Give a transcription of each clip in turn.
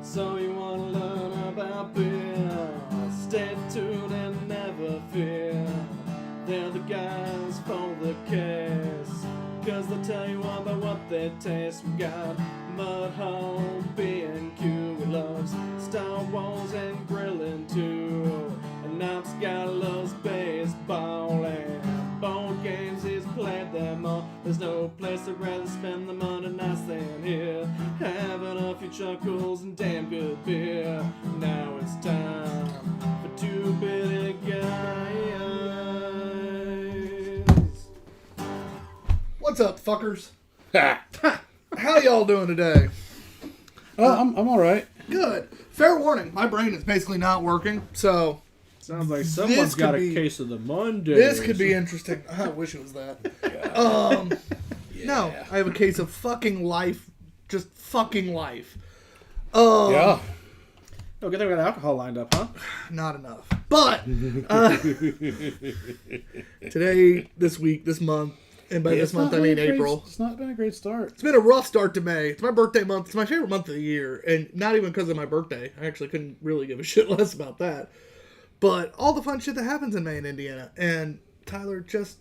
So you wanna learn about beer? Stay tuned and never fear. They're the guys for the case, 'cause they'll tell you all about what they taste. We got Mudhole, B&Q, we loves Star Wars and grilling too. And Knox got loves baseball and board games, he's played them all. There's no place I'd rather spend the Monday nights than here, having a few chuckles and damn good beer. Now it's time for two bitty guys. What's up, fuckers? How y'all doing today? I'm all right. Good. Fair warning, my brain is basically not working, so Sounds like someone's got a case of the Mondays. this could be interesting. I wish it was that. No, I have a case of fucking life. Just fucking life. Yeah. Oh, good thing we got alcohol lined up, huh? Not enough. But today, this week, this month, and by this month I mean April. It's not been a great start. It's been a rough start to May. It's my birthday month. It's my favorite month of the year. And not even because of my birthday. I actually couldn't really give a shit less about that. But all the fun shit that happens in May in Indiana. And Tyler, just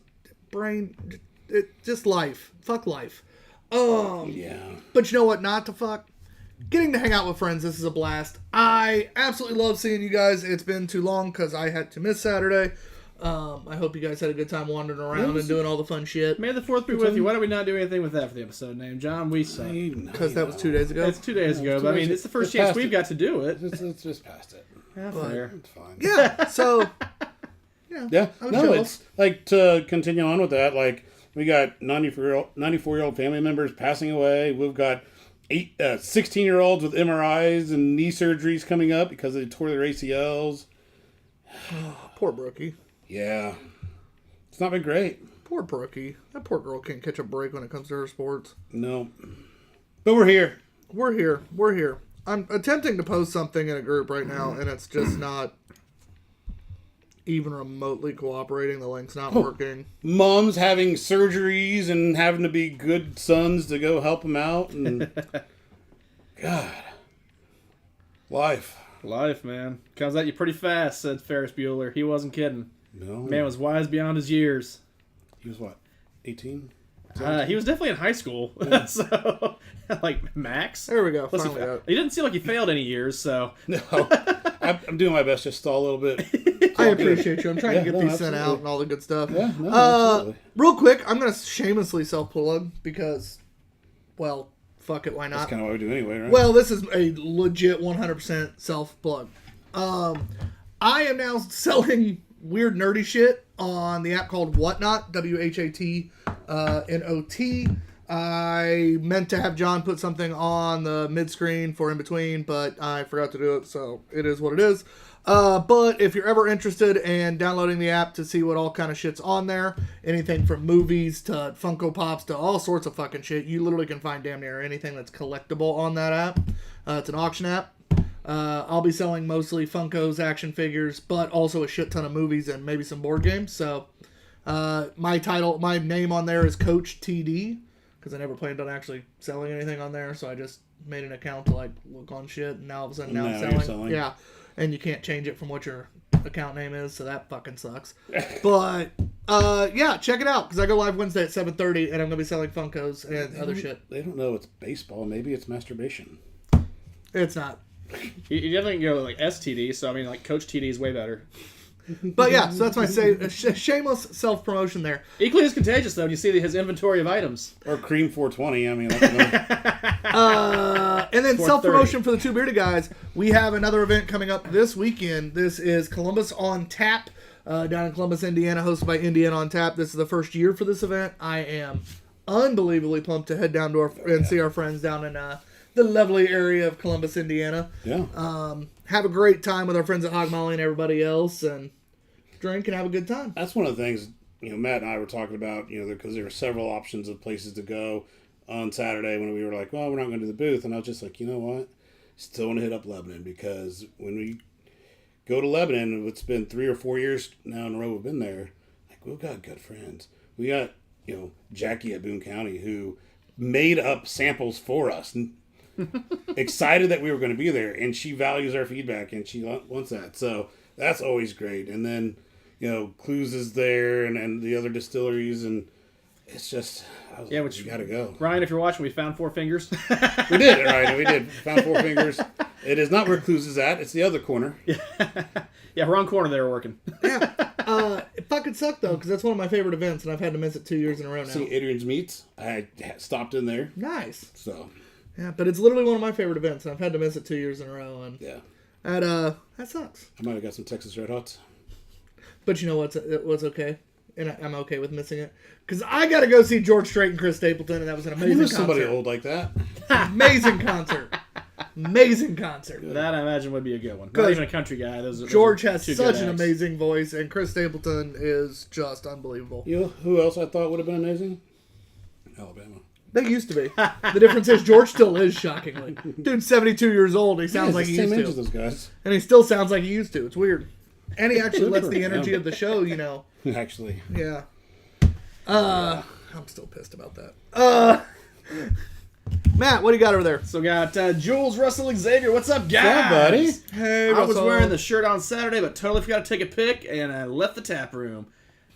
life. Fuck life. Yeah. But you know what not to fuck? Getting to hang out with friends. This is a blast. I absolutely love seeing you guys. It's been too long because I had to miss Saturday. I hope you guys had a good time wandering around and doing all the fun shit. May the 4th be with you. Why don't we not do anything with that for the episode name? John, we suck. Because that was 2 days ago. It's 2 days ago, but I mean, it's the first chance we've got to do it. It's just past it. Yeah, fair. It's fine. Yeah, so... Yeah. I'm No, jealous. it's like to continue on with that. Like we got 94-year-old family members passing away. We've got 16-year-olds with MRIs and knee surgeries coming up because they tore their ACLs. Poor Brookie. Yeah. It's not been great. Poor Brookie. That poor girl can't catch a break when it comes to her sports. No. But we're here. We're here. I'm attempting to post something in a group right now, and it's just not even remotely cooperating. The link's not working. Moms having surgeries and having to be good sons to go help them out. And God. Life, man. Comes at you pretty fast, said Ferris Bueller. He wasn't kidding. No. Man was wise beyond his years. He was what? 18? He was definitely in high school. So, like, max? There we go. He Finally he didn't seem like he failed any years, so. No. I'm doing my best to stall a little bit. I appreciate you. I'm trying to get these absolutely. sent out and all the good stuff. Yeah, no, absolutely. Real quick, I'm going to shamelessly self-plug because, well, fuck it, why not? That's kind of what we do anyway, right? Well, this is a legit 100% self-plug. I am now selling weird nerdy shit on the app called Whatnot, WHATNOT. I meant to have John put something on the mid-screen for in between, but I forgot to do it, so it is what it is. But if you're ever interested in downloading the app to see what all kind of shit's on there, anything from movies to Funko Pops to all sorts of fucking shit, you literally can find damn near anything that's collectible on that app. It's an auction app. I'll be selling mostly Funkos, action figures, but also a shit ton of movies and maybe some board games. So my name on there is Coach TD, because I never planned on actually selling anything on there. So I just made an account to like look on shit, and now all of a sudden now I'm you're selling. Yeah, and you can't change it from what you're account name is, so that fucking sucks. But yeah, check it out because I go live Wednesday at 7:30, and I'm gonna be selling Funkos and other shit. They don't know it's baseball. Maybe it's masturbation. It's not. You definitely can go like STD, so I mean, like Coach TD is way better. But yeah, so that's my shameless self promotion there. Equally as contagious, though, when you see his inventory of items. Or Cream 420. I mean, that's And then self promotion for the Two Bearded Guys. We have another event coming up this weekend. This is Columbus on Tap down in Columbus, Indiana, hosted by Indiana on Tap. This is the first year for this event. I am unbelievably pumped to head down to and see our friends down in the lovely area of Columbus, Indiana. Yeah. Have a great time with our friends at Hog Molly and everybody else, and drink and have a good time. That's one of the things, Matt and I were talking about, because there were several options of places to go on Saturday when we were like, well, we're not going to do the booth. And I was just like, you know what? Still want to hit up Lebanon, because when we go to Lebanon, it's been 3 or 4 years now in a row we've been there. Like, we've got good friends. We got, Jackie at Boone County who made up samples for us. Excited that we were going to be there, and she values our feedback and she wants that, so that's always great. And then Clues is there, and the other distilleries, and it's just you gotta go. Ryan, if you're watching, we found Four Fingers. We did, Ryan. We did. Found Four Fingers. It is not where Clues is at. It's the other corner. Yeah, wrong corner they were working. Yeah. It fucking sucked though, because that's one of my favorite events, and I've had to miss it 2 years in a row now. See Adrian's Meats. I stopped in there. Nice. So. Yeah, but it's literally one of my favorite events, and I've had to miss it 2 years in a row, and yeah, that sucks. I might have got some Texas Red Hots. But you know what's okay, and I'm okay with missing it, because I got to go see George Strait and Chris Stapleton, and that was an amazing concert. Somebody old like that. Amazing concert. Amazing concert. That I imagine would be a good one. Not even a country guy. George has such an amazing voice, and Chris Stapleton is just unbelievable. You know who else I thought would have been amazing? Alabama. They used to be. The difference is George still is, shockingly. Dude's 72 years old. He sounds like he used to. Same age as those guys. And he still sounds like he used to. It's weird. And he actually lets the energy of the show, Actually. Yeah. I'm still pissed about that. Matt, what do you got over there? So got Jules Russell Xavier. What's up, guys? What's up, buddy? Hey, I was wearing the shirt on Saturday, but totally forgot to take a pic, and I left the tap room.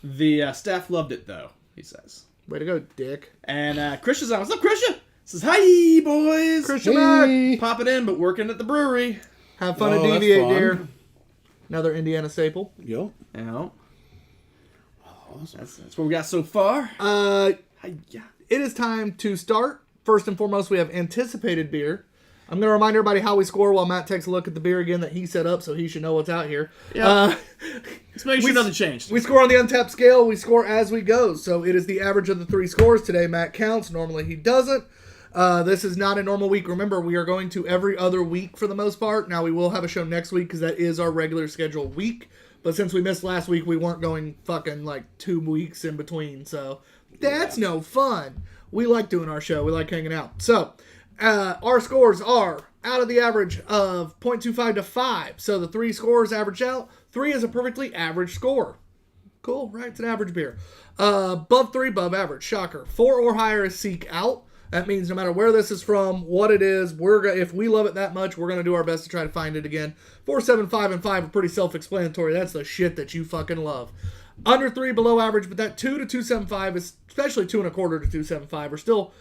The staff loved it, though, he says. Way to go, dick. And Christian's on. What's up, Christian? Says, hi, boys. Christian back. Popping in, but working at the brewery. Have fun at Deviate, dear. Another Indiana staple. Yep. Yeah. Awesome. That's what we got so far. It is time to start. First and foremost, we have anticipated beer. I'm going to remind everybody how we score while Matt takes a look at the beer again that he set up, so he should know what's out here. Yeah. Let's make sure nothing changed. We score on the Untapped scale. We score as we go. So it is the average of the 3 scores. Today, Matt counts. Normally, he doesn't. This is not a normal week. Remember, we are going to every other week for the most part. Now, we will have a show next week because that is our regular scheduled week. But since we missed last week, we weren't going fucking 2 weeks in between. So that's no fun. We like doing our show. We like hanging out. So our scores are out of the average of 0.25 to 5. So the 3 scores average out. 3 is a perfectly average score. Cool, right? It's an average beer. Above 3, above average. Shocker. 4 or higher is seek out. That means no matter where this is from, what it is, if we love it that much, we're going to do our best to try to find it again. 4, 7, 5, and 5 are pretty self-explanatory. That's the shit that you fucking love. Under 3, below average, but that 2 to 2.75 is, especially 2 1/4 to 2.75, are still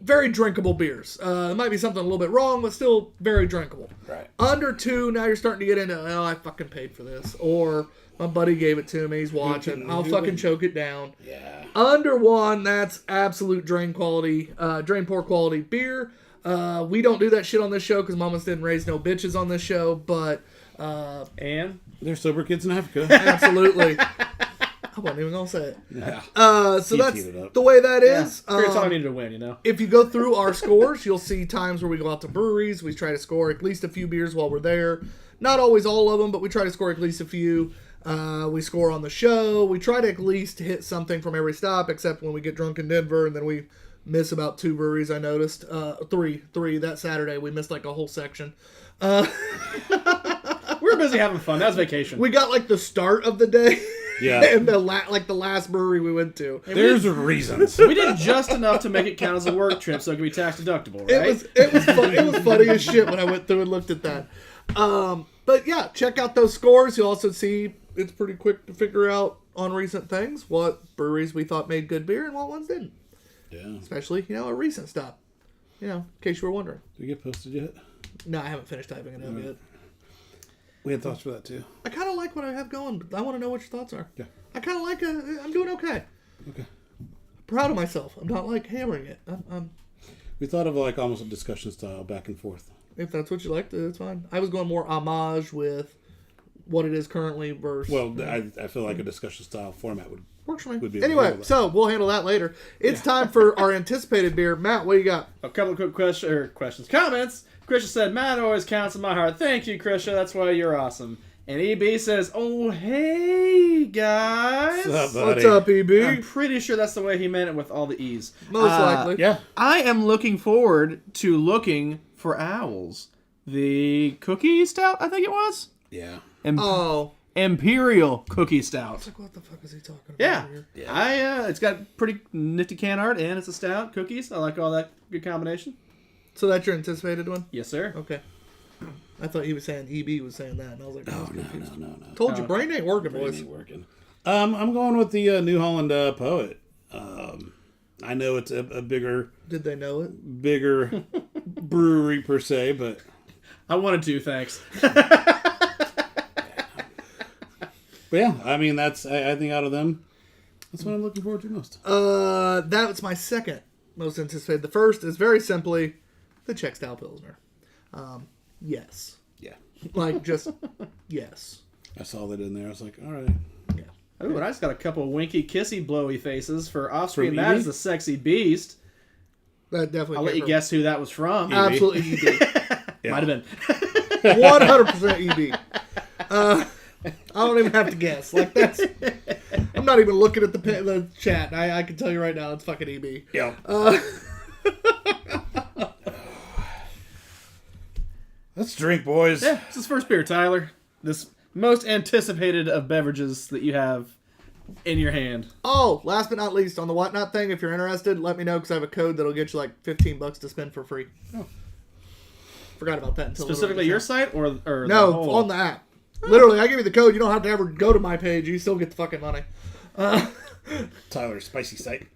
very drinkable beers. There might be something a little bit wrong, but still very drinkable. Right. Under 2, now you're starting to get into, I fucking paid for this. Or my buddy gave it to me, he's watching. I'll fucking choke it down. Yeah. Under 1, that's absolute drain poor quality beer. We don't do that shit on this show because mamas didn't raise no bitches on this show, but... and? They're sober kids in Africa. Absolutely. I wasn't even going to say it. Yeah. So that's the way that is. Every time I needed to win, If you go through our scores, you'll see times where we go out to breweries. We try to score at least a few beers while we're there. Not always all of them, but we try to score at least a few. We score on the show. We try to at least hit something from every stop, except when we get drunk in Denver, and then we miss about 2 breweries, I noticed. 3 that Saturday. We missed a whole section. We were busy having fun. That was vacation. We got the start of the day. Yeah. And the last brewery we went to. There's reasons. We did just enough to make it count as a work trip so it could be tax deductible, right? It was funny as shit when I went through and looked at that. But yeah, check out those scores. You'll also see it's pretty quick to figure out on recent things what breweries we thought made good beer and what ones didn't. Yeah. Especially, a recent stuff. In case you were wondering. Did we get posted yet? No, I haven't finished typing it out yet. We had thoughts for that too. I kind of like what I have going, but I want to know what your thoughts are. Yeah. I kind of like I'm doing okay. Okay. Proud of myself. I'm not like hammering it. I'm We thought of like almost a discussion style, back and forth. if that's what you like, that's fine. I was going more homage with what it is currently versus. Well, I feel like a discussion style format works for me. would be Anyway, so we'll handle that later. It's time for our anticipated beer. Matt, what do you got? A couple of quick questions. Comments. Krisha said, Matt always counts in my heart. Thank you, Krisha. That's why you're awesome. And EB says, oh, hey, guys. What's up, buddy? What's up, EB? I'm pretty sure that's the way he meant it with all the E's. Most likely. Yeah. I am looking forward to looking for Owls. The cookie stout, I think it was? Yeah. Oh. Imperial cookie stout. Like, what the fuck is he talking about Yeah. here? It's got pretty nifty can art, and it's a stout. Cookies. I like all that. Good combination. So that's your anticipated one? Yes, sir. Okay. I thought he was saying EB was saying that, and I was like, Oh, no. Told you, brain ain't working, Brain boys. ain't working. I'm going with the New Holland Poet. I know it's a bigger Did they know it? brewery per se, but I wanted to, thanks. but yeah, I mean I think out of them, that's what I'm looking forward to most. That was my second most anticipated. The first is very simply the Czech style Pilsner. Yes. Yeah, Like, just, yes. I saw that in there. I was like, all right. Yeah. Ooh, and I just got a couple of winky, kissy, blowy faces for Offspring. From That EB? is the sexy beast. That definitely I'll let you guess who that was from. Absolutely EB. Yeah. Might have been. 100% EB. I don't even have to guess. Like, that's... I'm not even looking at the chat. I can tell you right now, it's fucking EB. Yeah. Let's drink, boys. Yeah, it's his first beer, Tyler. This most anticipated of beverages that you have in your hand. Oh, last but not least, on the whatnot thing, if you're interested, let me know because I have a code that'll get you like $15 to spend for free. Oh. Forgot about that until Specifically your site or no, the whole... on the app. Literally, I give you the code. You don't have to ever go to my page. You still get the fucking money. Tyler's spicy site.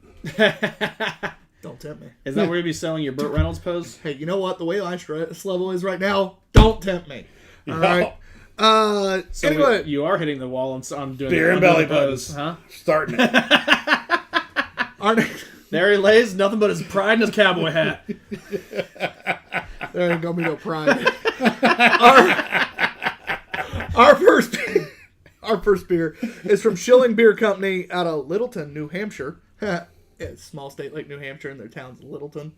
Don't tempt me. Is that where you'll be selling your Burt Reynolds pose? Hey, you know what? The way my stress level is right now, don't tempt me. All right. So anyway, you are hitting the wall on doing Beer the and belly pose, buttons. huh? Starting it. aren't, There he lays, nothing but his pride and his cowboy hat. there ain't gonna be no pride. our first beer is from Schilling Beer Company out of Littleton, New Hampshire. It's a small state like New Hampshire, and their town's Littleton.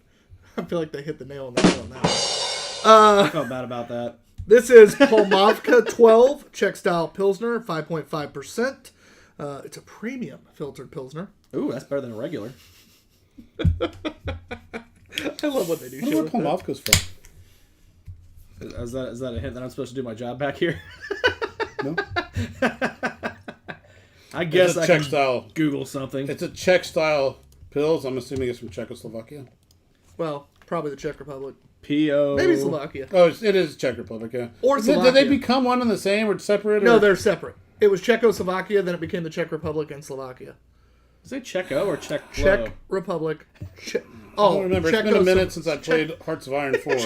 I feel like they hit the nail on the head on that one. I felt bad about that. This is Polmovka 12 Czech style Pilsner, 5.5%. It's a premium filtered Pilsner. Ooh, that's better than a regular. I love what they do. I wonder where Polmovka's from. Is that a hint that I'm supposed to do my job back here? No? I guess It's a I Czech can style. Google something. It's a Czech style pills. I'm assuming it's from Czechoslovakia. Well, probably the Czech Republic. P.O. Maybe Slovakia. Oh, it is Czech Republic, yeah. Or Did they Slovakia. become one and the same or separate? No, or? they're separate. It was Czechoslovakia, then it became the Czech Republic and Slovakia. Is it Czechco or Czech? Czech Republic. I don't remember. It's been a minute since I played Hearts of Iron 4.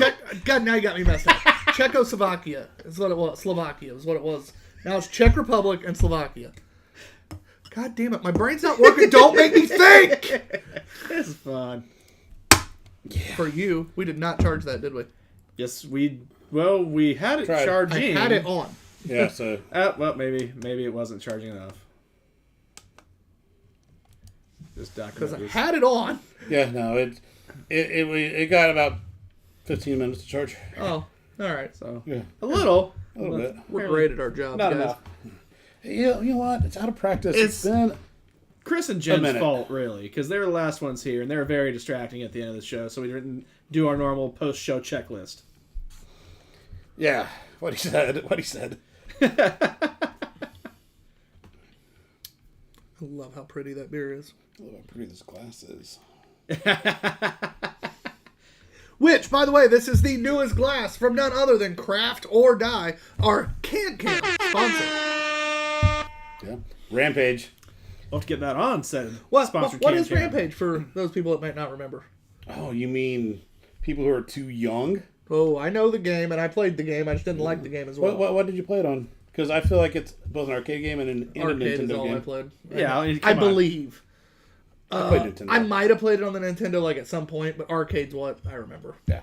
God, now you got me messed up. Czechoslovakia is what it was. Slovakia is what it was. Now it's Czech Republic and Slovakia. God damn it, my brain's not working. Don't make me think! This is fun. For you, we did not charge that, did we? Yes, we had it Tried. I charging. had it on. Yeah, so Well, maybe it wasn't charging enough. This Because I document. had it on. yeah, no, it got about 15 minutes to charge. Oh, all right. So Yeah, a little. a little bit. We're great at our jobs, Not guys. enough. You know what? It's out of practice. It's- It's been Chris and Jen's minute. fault, really, because they were the last ones here, and they were very distracting at the end of the show, so we didn't do our normal post-show checklist. yeah. What he said. I love how pretty that beer is. Look how pretty this glass is. Which, by the way, this is the newest glass from none other than Craft or Die, our Can sponsor. Yeah. Rampage. We'll have to get that on said. What Sponsored is Can. Rampage for those people that might not remember? Oh, you mean people who are too young? Oh, I know the game, and I played the game. I just didn't like the game as well. What did you play it on? Because I feel like it's both an arcade game and a Arcade is Nintendo all game. I played. Yeah, I mean, I come on. believe. I played Nintendo. I might have played it on the Nintendo like at some point, but arcade's what I remember. Yeah.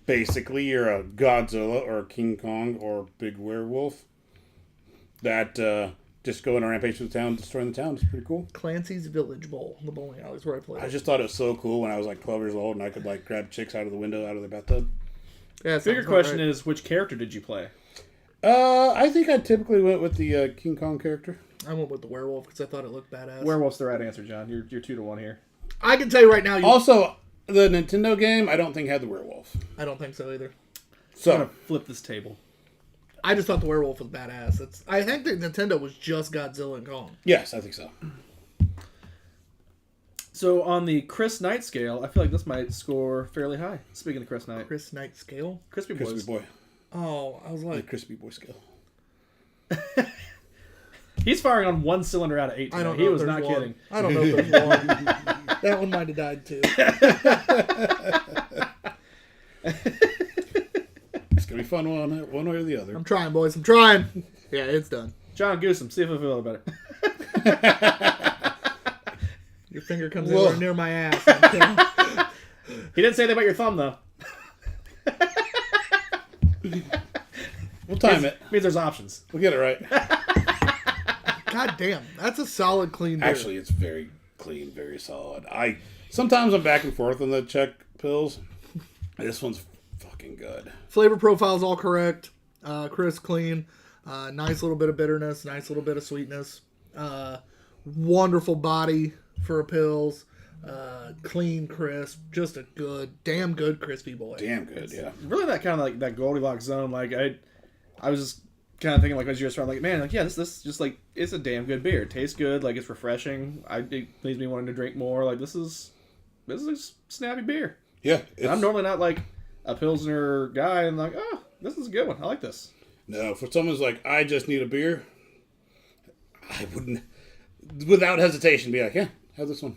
Basically, you're a Godzilla or a King Kong or big werewolf that just go on a rampage through the town, destroying the town. It's pretty cool. Clancy's Village Bowl, the bowling alley is where I played. I just thought it was so cool when I was like 12 years old and I could like grab chicks out of the window, out of their bathtub. Yeah, Bigger question is, which character did you play? I think I typically went with the King Kong character. I went with the werewolf because I thought it looked badass. Werewolf's the right answer, John. You're 2-1 here. I can tell you right now. Also, the Nintendo game, I don't think had the werewolf. I don't think so either. So, I'm gonna flip this table. I just thought the werewolf was badass. I think the Nintendo was just Godzilla and Kong. yes, I think so. So on the Chris Knight scale, I feel like this might score fairly high. Speaking of Chris Knight, Chris Knight scale? Crispy Crispy Boys. Boy. Oh, I was The like, Crispy Boy skill. He's firing on one cylinder out of 8 I tonight. don't know. He if was there's not one. kidding. I don't know if there's one. That one might have died too. It's going to be fun one way or the other. I'm trying, boys. I'm trying. Yeah, it's done. John Goosum, see if I feel better. Your finger comes Whoa. anywhere near my ass. Okay. He didn't say anything about your thumb, though. We'll time it. Means there's options. We'll get it right. God damn, that's a solid clean beer. Actually, it's very clean, very solid. Sometimes I'm back and forth on the Czech pills. This one's fucking good. Flavor profile's all correct. Crisp, clean. Nice little bit of bitterness. Nice little bit of sweetness. Wonderful body for a pills. Clean, crisp. Just a damn good crispy boy. Damn good, yeah. Really that kind of like that Goldilocks zone. Like, I was just kind of thinking like as you were around, like, man, like, yeah, this just like, it's a damn good beer. It tastes good. Like, it's refreshing. It leaves me wanting to drink more. Like, this is a snappy beer. Yeah. And I'm normally not like a Pilsner guy and like, oh, this is a good one. I like this. No, for someone's like, I just need a beer, I wouldn't, without hesitation, be like, yeah, have this one.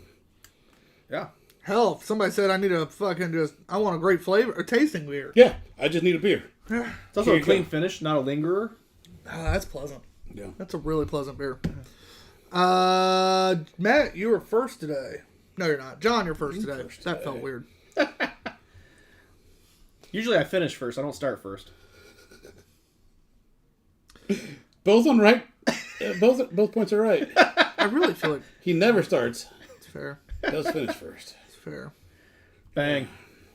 Yeah. Hell, if somebody said I need a I want a great flavor, or tasting beer. Yeah, I just need a beer. It's also Here a you clean go. finish, not a lingerer. Oh, that's pleasant. Yeah. That's a really pleasant beer. Matt, you were first today. No, you're not. John, you're first today. That felt weird. Usually I finish first. I don't start first. Both on right. Both points are right. I really feel like He never starts. it's fair. Does finish first. It's fair. Bang.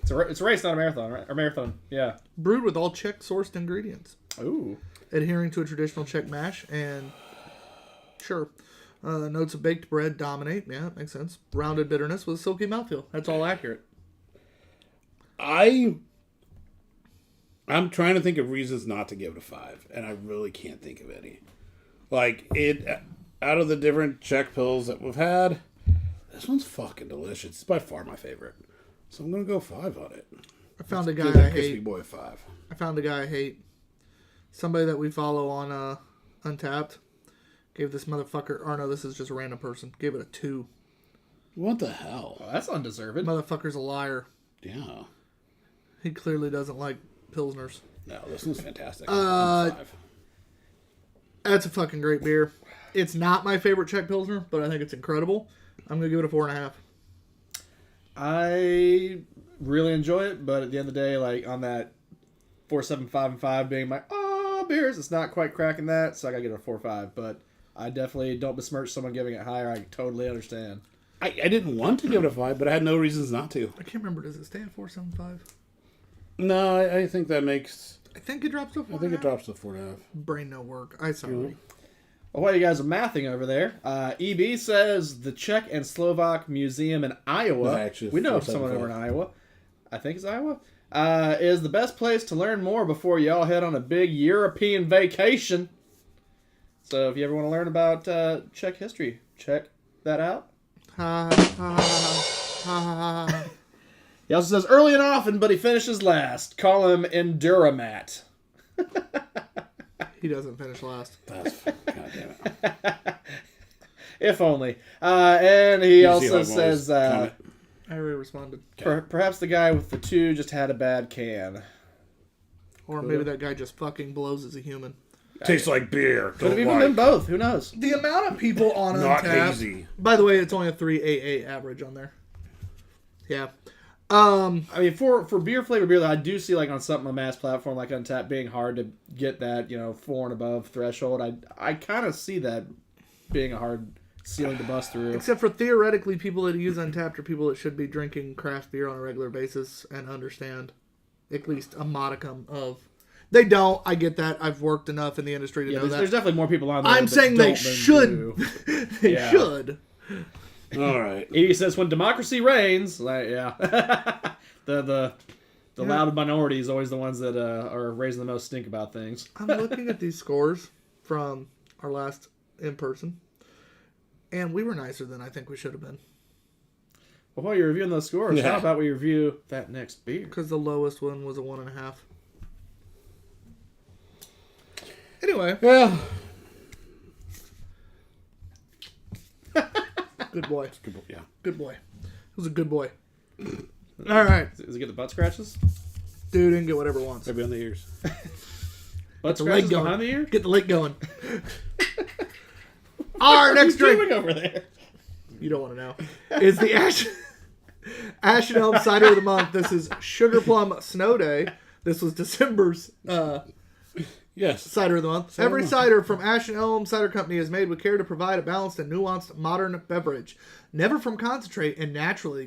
It's a race, not a marathon, right? Or marathon. Yeah. Brewed with all Czech sourced ingredients. Ooh. Adhering to a traditional Czech mash and sure. Notes of baked bread dominate. Yeah, that makes sense. Rounded bitterness with a silky mouthfeel. That's all accurate. I'm trying to think of reasons not to give it a 5, and I really can't think of any. Like, out of the different Czech pills that we've had, this one's fucking delicious. It's by far my favorite. So I'm going to go 5 on it. I found a Give guy I that Crispy hate. Boy a 5. I found a guy I hate. Somebody that we follow on Untapped gave this motherfucker, or no, this is just a random person, gave it a 2. What the hell? Oh, that's undeserved. Motherfucker's a liar. Yeah. He clearly doesn't like Pilsners. No, this one's fantastic. 5. 5. That's a fucking great beer. It's not my favorite Czech Pilsner, but I think it's incredible. I'm going to give it a 4.5. I really enjoy it, but at the end of the day, like on that 4, 7, 5, and 5 being my beers, it's not quite cracking that, so I gotta give it a 4, 5. But I definitely don't besmirch someone giving it higher. I totally understand. I didn't want to give it a 5, but I had no reasons not to. I can't remember. Does it stay at 4.75? No, I think that makes... I think it drops to 4.5. I think it drops to 4.5. Brain no work. I sorry. Well, while you guys are mathing over there, EB says the Czech and Slovak Museum in Iowa. No, actually, we know 475. someone over in Iowa. I think it's Iowa. Is the best place to learn more before y'all head on a big European vacation. So if you ever want to learn about Czech history, check that out. Ha, ha, ha, ha, ha. He also says early and often, but he finishes last. Call him Enduramat. He doesn't finish last. God damn it. If only. And he You see also how I'm says, always comment. I already responded. perhaps the guy with the 2 just had a bad can. Or maybe that guy just fucking blows as a human. Tastes like beer. Could have even been both. Who knows? The amount of people on Not Untappd. hazy. By the way, it's only a 3.88 average on there. Yeah. I mean, for beer flavored beer that I do see like on something on a mass platform like Untappd being hard to get that 4 and above threshold. I kind of see that being a hard ceiling to bust through. Except for theoretically, people that use Untappd are people that should be drinking craft beer on a regular basis and understand at least a modicum of. They don't. I get that. I've worked enough in the industry to know that. There's definitely more people on there. I'm that saying don't they than should. do. They Yeah. should. All right. He says when democracy reigns, like yeah, the loud minority is always the ones that are raising the most stink about things. I'm looking at these scores from our last in person, and we were nicer than I think we should have been. Well, while you're reviewing those scores, Yeah. how about we review that next beer? Because the lowest one was a 1.5. Anyway, Yeah. good boy. Good boy. Yeah. Good boy. It was a good boy. All right. Does it get the butt scratches? Dude, he can get whatever he wants. Maybe on the ears. Butt the leg scratches going. behind the ear? Get the leg going. Our next drink. Doing over there. You don't want to know. Is the Ash and Elm Cider of the Month. This is Sugar Plum Snow Day. This was December's Yes. Cider of the Month. Every cider from Ash and Elm Cider Company is made with care to provide a balanced and nuanced modern beverage. Never from concentrate and naturally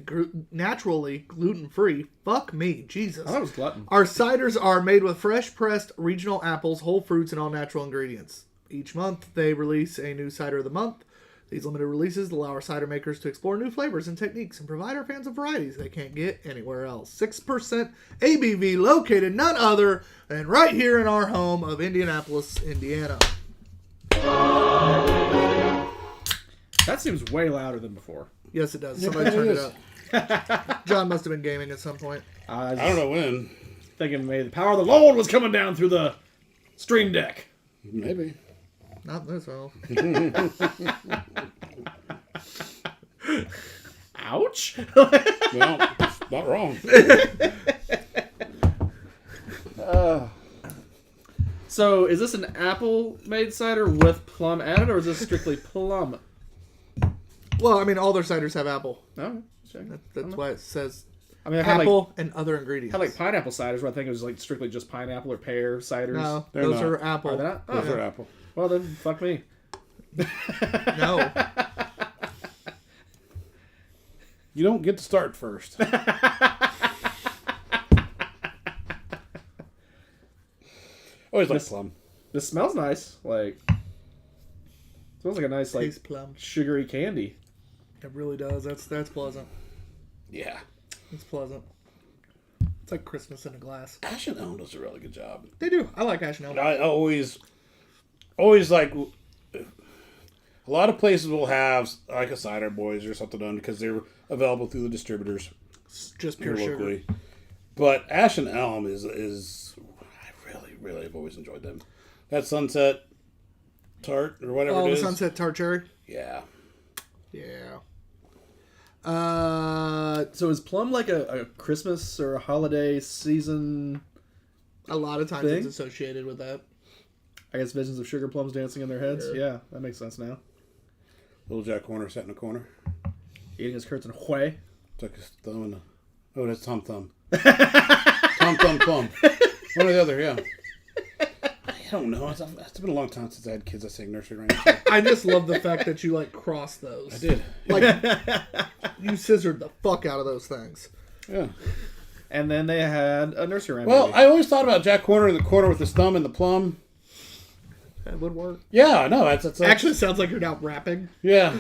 gluten-free. Fuck me, Jesus. I thought it was glutton. Our ciders are made with fresh pressed regional apples, whole fruits, and all natural ingredients. Each month, they release a new cider of the month. These limited releases allow our cider makers to explore new flavors and techniques and provide our fans of varieties they can't get anywhere else. 6% ABV, located none other than right here in our home of Indianapolis, Indiana. That seems way louder than before. Yes, it does. Somebody turned it up. John must have been gaming at some point. I was I don't know when. thinking maybe the power of the Lord was coming down through the stream deck. Maybe. Not this well. Ouch. Well, not wrong. So, is this an apple-made cider with plum added, or is this strictly plum? Well, I mean, all their ciders have apple. Oh, check. That's why it says I mean, I had apple and other ingredients. like pineapple ciders, where I think it was like strictly just pineapple or pear ciders. No, They're those not. are apple. Are they not? Those Oh, are apple. well then, fuck me. No. You don't get to start first. Always like plum. This smells nice. Like, smells like a nice like Taste plum. sugary candy. It really does. That's pleasant. Yeah. It's pleasant. It's like Christmas in a glass. Ash and Elm does a really good job. They do. I like Ash and Elm. I always like. A lot of places will have like a Cider Boys or something on because they're available through the distributors It's just here pure sugar. locally. But Ash and Elm is I really have always enjoyed them. That Sunset Tart or whatever Oh, it the is. Sunset Tart Cherry? Yeah. Yeah. So is plum like a Christmas or a holiday season? A lot of times Thing? it's associated with that. I guess visions of sugar plums dancing in their heads. Yeah. Yeah, that makes sense now. Little Jack Horner sat in a corner. Eating his curds and whey. Took his thumb and oh, that's Tom Thumb. Tom Thumb Plum. One or the other, yeah. I don't know. It's been a long time since I had kids that sang nursery rhymes. So. I just love the fact that you like cross those. I did. Like you scissored the fuck out of those things. Yeah. And then they had a nursery rhyme. Well, movie. I always thought about Jack Horner in the corner with his thumb and the plum. That would work. Yeah, no, that's Actually, sounds like you're now rapping. yeah.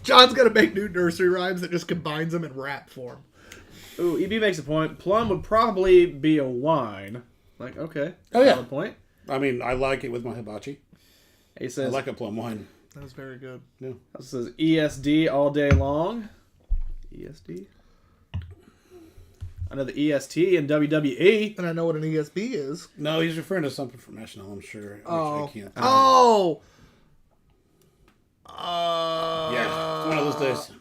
John's gonna make new nursery rhymes that just combines them in rap form. Ooh, EB makes a point. Plum would probably be a wine. Like, okay. Oh, yeah. Valid point. I mean, I like it with my hibachi. He I says, like a plum wine. That was very good. Yeah. this says ESD all day long. ESD? I know the EST and WWE. And I know what an ESB is. No, he's referring to something from National, I'm sure. Oh. I can't. Oh! Yeah, it's one of those days.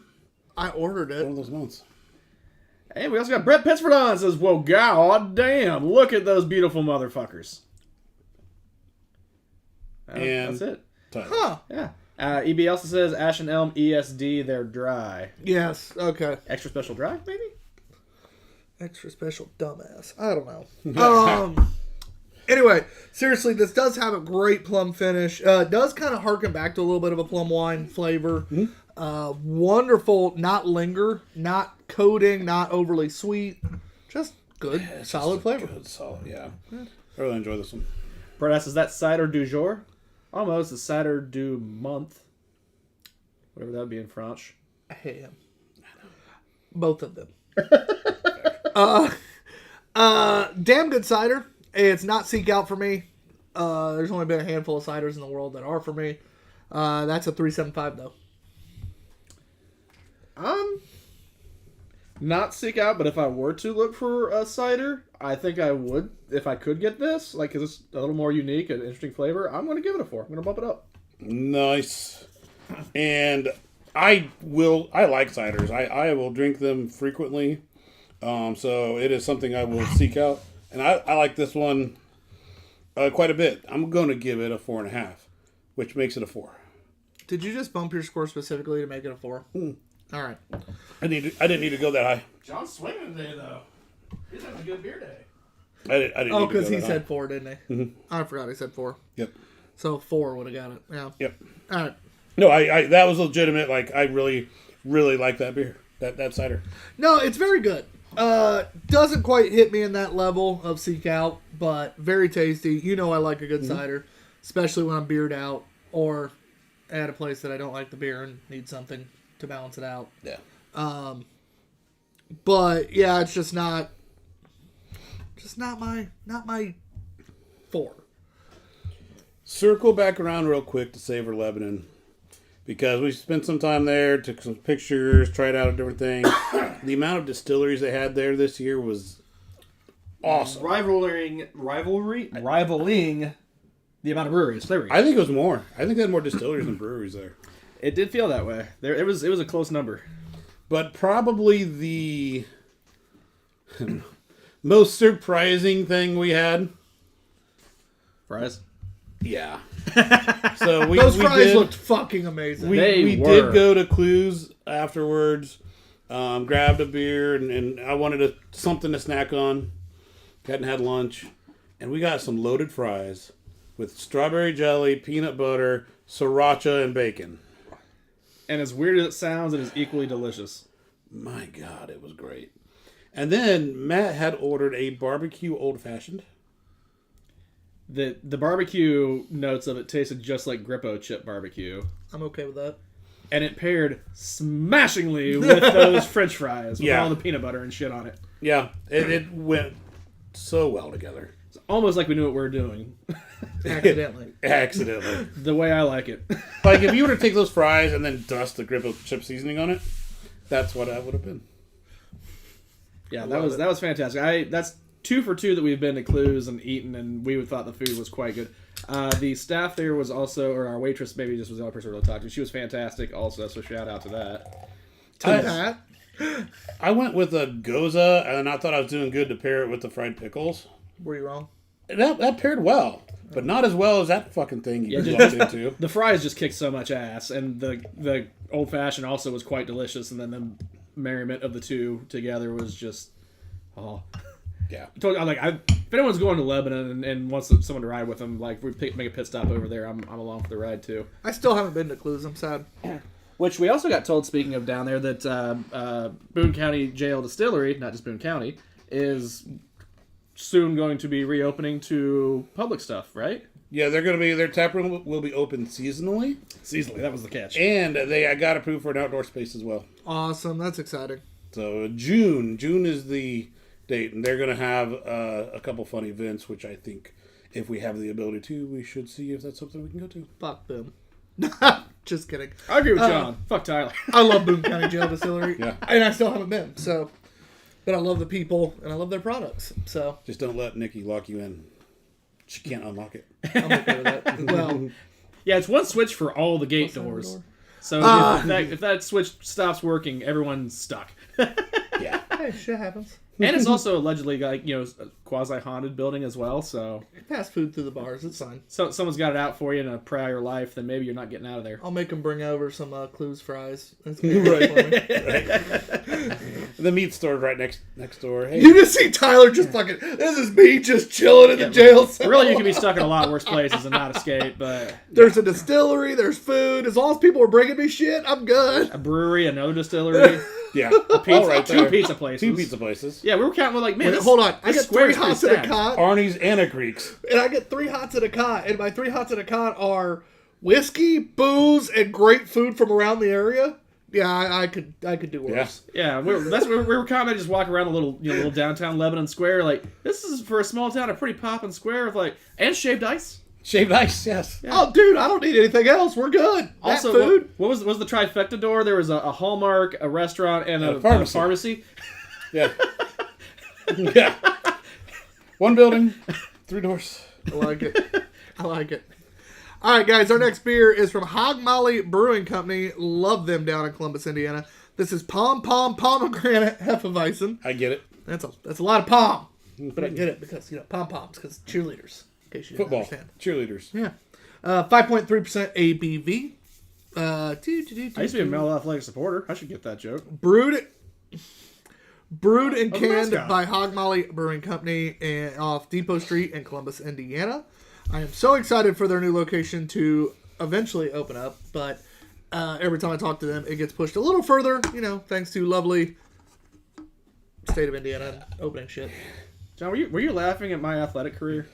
I ordered it. One of those months. Hey, we also got Brett Pittsford on. Says, well, god damn, look at those beautiful motherfuckers. And that's it. Tyler. Huh. Yeah. EB also says Ash and Elm ESD, they're dry. Yes. Okay. Extra special dry, maybe? Extra special dumbass. I don't know. Anyway, seriously, this does have a great plum finish. It does kind of harken back to a little bit of a plum wine flavor. Wonderful, not linger, not coating, not overly sweet. Just good, solid flavor. Good, solid, yeah. I really enjoy this one. Brett asks, is that cider du jour? Almost. The cider du month. Whatever that would be in French. I hate him. Both of them. Damn good cider. It's not seek out for me. There's only been a handful of ciders in the world that are for me. That's a 3.75 though. Not seek out, but if I were to look for a cider, I think I would. If I could get this, like, because it's a little more unique and interesting flavor, I'm going to give it a 4. I'm going to bump it up. Nice. And I like ciders. I will drink them frequently. So it is something I will seek out. And I like this one quite a bit. I'm going to give it a 4.5, which makes it a 4. Did you just bump your score specifically to make it a 4? All right. I didn't need to go that high. John's swinging today, though. He's having a good beer day. I didn't Oh, need to go because he that said high. 4, didn't he? Mm-hmm. I forgot he said 4. Yep. So 4 would have got it. Yeah. Yep. All right. No, I that was legitimate. Like, I really, really like that beer. That cider. No, it's very good. Doesn't quite hit me in that level of seek out, but very tasty. You know I like a good cider, especially when I'm beered out or at a place that I don't like the beer and need something to balance it out. Yeah. But yeah, it's just not my 4. Circle back around real quick to Savor Lebanon, because we spent some time there, took some pictures, tried out different things. The amount of distilleries they had there this year was awesome. Rivaling the amount of breweries. There we go. I think it was more. I think they had more distilleries than breweries there. It did feel that way. It was a close number. But probably the most surprising thing we had. Fries? Yeah. So Those fries looked fucking amazing. We did go to Clues afterwards, grabbed a beer, and I wanted something to snack on. Hadn't had lunch. And we got some loaded fries with strawberry jelly, peanut butter, sriracha, and bacon. And as weird as it sounds, it is equally delicious. My God, it was great. And then Matt had ordered a barbecue old-fashioned. The barbecue notes of it tasted just like Grippo chip barbecue. I'm okay with that. And it paired smashingly with those French fries with all the peanut butter and shit on it. Yeah, it went so well together. It's almost like we knew what we were doing. Accidentally. Accidentally. The way I like it. Like, if you were to take those fries and then dust the Grippo chip seasoning on it, that's what that would have been. Yeah, that was fantastic. That's 2 for 2 that we've been to Clues and eaten, and we thought the food was quite good. The staff there was also, or our waitress maybe just was the only person we really talked to. She was fantastic also, so shout out to that. I went with a Goza, and I thought I was doing good to pair it with the fried pickles. Were you wrong? That paired well, but not as well as that fucking thing you lumped into. The fries just kicked so much ass, and the old fashioned also was quite delicious, and then the merriment of the two together was just Yeah. I'm like, if anyone's going to Lebanon and wants someone to ride with them, like we make a pit stop over there, I'm along for the ride too. I still haven't been to Clues. I'm sad. Which we also got told, speaking of down there, that Boone County Jail Distillery, not just Boone County, is soon going to be reopening to public stuff, right? Yeah, their tap room will be open seasonally. Seasonally, that was the catch. And I got approved for an outdoor space as well. Awesome. That's exciting. So June is the date, and they're going to have a couple fun events, which I think if we have the ability to, we should see if that's something we can go to. Fuck them. Just kidding. I agree with John. Fuck Tyler. I love Boone County Jail Distillery. Yeah. And I still haven't been, so. But I love the people, and I love their products, so. Just don't let Nikki lock you in. She can't unlock it. I'm okay with that. Well, Yeah, it's one switch for all the gate doors. door? So if that switch stops working, everyone's stuck. Yeah. hey, shit happens. And it's also allegedly like, a quasi-haunted building as well, so Pass food through the bars, it's fine. someone's got it out for you in a prior life, then maybe you're not getting out of there. I'll make them bring over some Clues fries. That's gonna be right. For me. The meat store right next door. Hey, You just see Tyler just fucking, this is me just chilling in the jail cell. Really, you can be stuck in a lot worse places and not escape, but There's a distillery, there's food. As long as people are bringing me shit, I'm good. a brewery, another distillery, yeah. pizza, All right two there. pizza places. Two pizza places. Yeah, we were counting like, man, Wait, this, hold on. I this get square's 3 pretty hots in a stacked. cot, Arnie's and a Greeks. and I get 3 hots in a cot, and my 3 hots in a cot are whiskey, booze, and great food from around the area. Yeah, I could do worse. Yeah, we were kind of just walking around a little downtown Lebanon Square. Like, this is for a small town a pretty poppin' square with and shaved ice. Shaved ice, yes. Yeah. Oh, dude, I don't need anything else. We're good. Also, That food. what was the trifecta door? There was a Hallmark, a restaurant, and a pharmacy. Yeah. Yeah. One building, 3 doors. I like it. I like it. All right, guys. Our next beer is from Hog Molly Brewing Company. Love them down in Columbus, Indiana. This is Pomegranate Hefeweizen. I get it. That's a lot of pom, but I get it because pom poms because cheerleaders. In case you didn't Football. understand. Cheerleaders. Yeah. 5.3% ABV. I used to be a Mel Athletic supporter. I should get that joke. Brewed and the canned mascot. by Hog Molly Brewing Company off Depot Street in Columbus, Indiana. I am so excited for their new location to eventually open up, but every time I talk to them, it gets pushed a little further, thanks to lovely state of Indiana opening shit. John, were you laughing at my athletic career?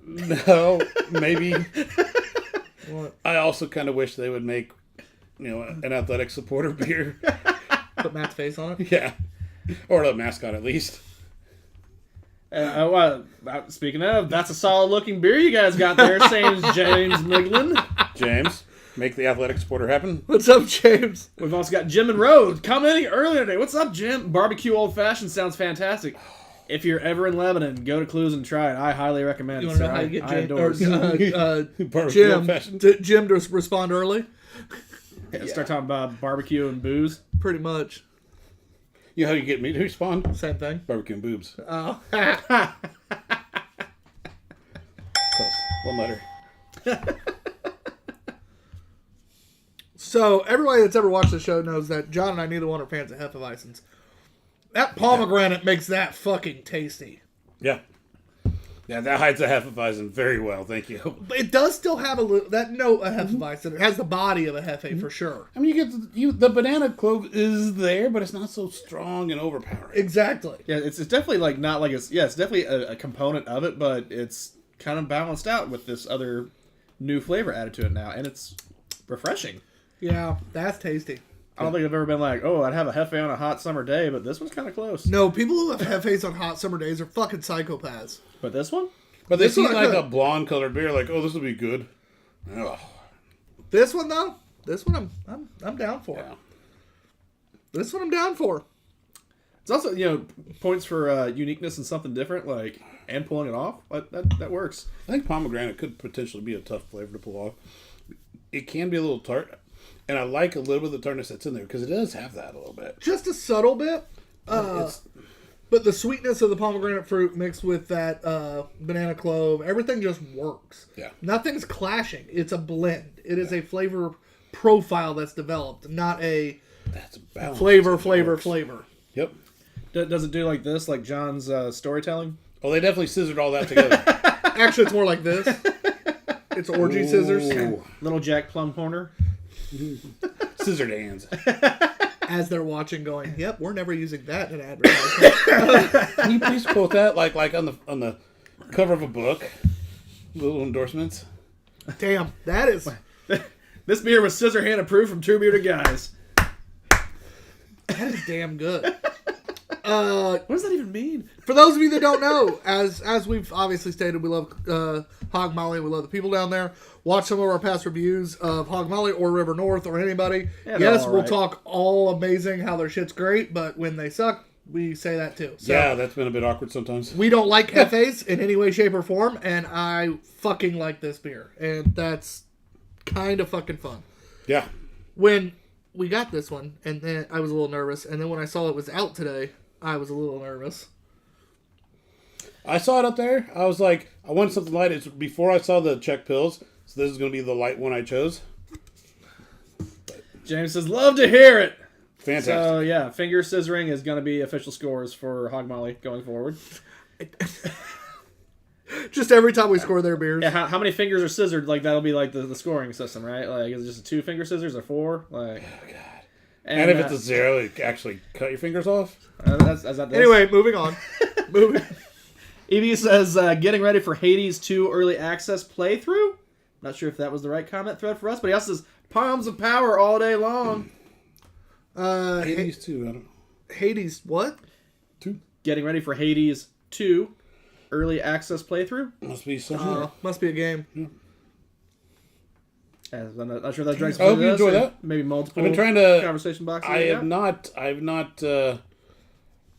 No, maybe. What? I also kind of wish they would make, an athletic supporter beer. Put Matt's face on it? Yeah. Or the mascot, at least. Speaking of, that's a solid looking beer you guys got there, James Miglin. James, make the athletic supporter happen. What's up, James? We've also got Jim and Rose commenting earlier today. What's up, Jim? Barbecue old fashioned sounds fantastic. If you're ever in Lebanon, go to Clues and try it. I highly recommend You it. want to know sir. how you get I James, endorse. Barbecue Jim, old-fashioned. Jim to respond early? Start talking about barbecue and booze. Pretty much. You know how you get me to respond? Same thing. Barbecue and boobs. Oh. Close. One letter. So, everybody that's ever watched the show knows that John and I neither one are fans of Hefeweizens. That pomegranate makes that fucking tasty. Yeah. Yeah, that hides the Hefeweizen very well, thank you. But it does still have a little, that note of Hefeweizen. It has the body of a Hefe for sure. I mean, the banana clove is there, but it's not so strong and overpowering. Exactly. Yeah, it's definitely like not like it's definitely a component of it, but it's kind of balanced out with this other new flavor added to it now, and it's refreshing. Yeah, that's tasty. I don't think I've ever been like, oh, I'd have a Hefe on a hot summer day, but this one's kind of close. No, people who have Hefes on hot summer days are fucking psychopaths. But this one? But they This see one I like could. a blonde colored beer, like, oh, this will be good. Oh, This one though, I'm down for. yeah. This one I'm down for. It's also, points for uniqueness and something different, like, and pulling it off. That works. I think pomegranate could potentially be a tough flavor to pull off. It can be a little tart, and I like a little bit of the tartness that's in there, because it does have that a little bit. Just a subtle bit. It's, But the sweetness of the pomegranate fruit mixed with that banana clove, everything just works. Yeah. Nothing's clashing. It's a blend. It is a flavor profile that's developed, not a that's balance. flavor. Yep. Does it do like this, like John's storytelling? Oh, they definitely scissored all that together. Actually, it's more like this. It's orgy scissors. Ooh. Little Jack Plum Corner? Scissored hands. As they're watching, going, "Yep, we're never using that in advertising." Can you please quote that, like on the cover of a book? Little endorsements. Damn, that is. This beer was scissor hand approved from True Bearded Guys. That is damn good. What does that even mean? For those of you that don't know, as we've obviously stated, we love Hog Molly. We love the people down there. Watch some of our past reviews of Hog Molly or River North or anybody. Yeah, yes, we'll right. talk all amazing how their shit's great, but when they suck, we say that too. So Yeah, that's been a bit awkward sometimes. we don't like Hefes in any way, shape, or form, and I fucking like this beer. And that's kind of fucking fun. Yeah. When we got this one, and then I was a little nervous, and then when I saw it was out today, I was a little nervous. I saw it up there. I was like, I wanted something light. It's before I saw the Czech pills, so this is going to be the light one I chose. James says, love to hear it. Fantastic. So, yeah, finger scissoring is going to be official scores for Hog Molly going forward. Just every time we score their beers. Yeah, how many fingers are scissored? Like, that'll be like the scoring system, right? Like, is it just 2 finger scissors or 4? Like, Oh, God. And if it's a 0, you actually cut your fingers off? that's this. Anyway, moving on. EB says, getting ready for Hades 2 early access playthrough. Not sure if that was the right comment thread for us, but he also says, palms of power all day long. Hades 2, I don't know. Hades, what? 2? Getting ready for Hades 2 early access playthrough. Must be something. Must be a game. I'm not sure if that drinks. I hope you enjoy that. Maybe multiple. I've been trying to conversation boxes. I've not done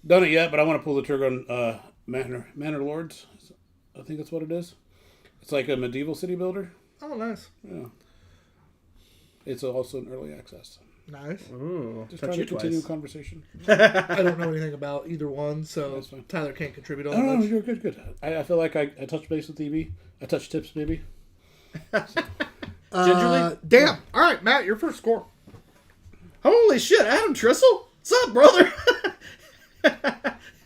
it yet, but I want to pull the trigger on Manor Lords. I think that's what it is. It's like a medieval city builder. Oh, nice. Yeah. It's also an early access. Nice. Ooh, Just trying to continue conversation. I don't know anything about either one, so That's fine. Tyler can't contribute No, on no, much. you're good. I feel like I touched base with EB. I touched tips, maybe. Gingerly? Damn. All right, Matt, your first score. Holy shit, Adam Trissel? What's up, brother?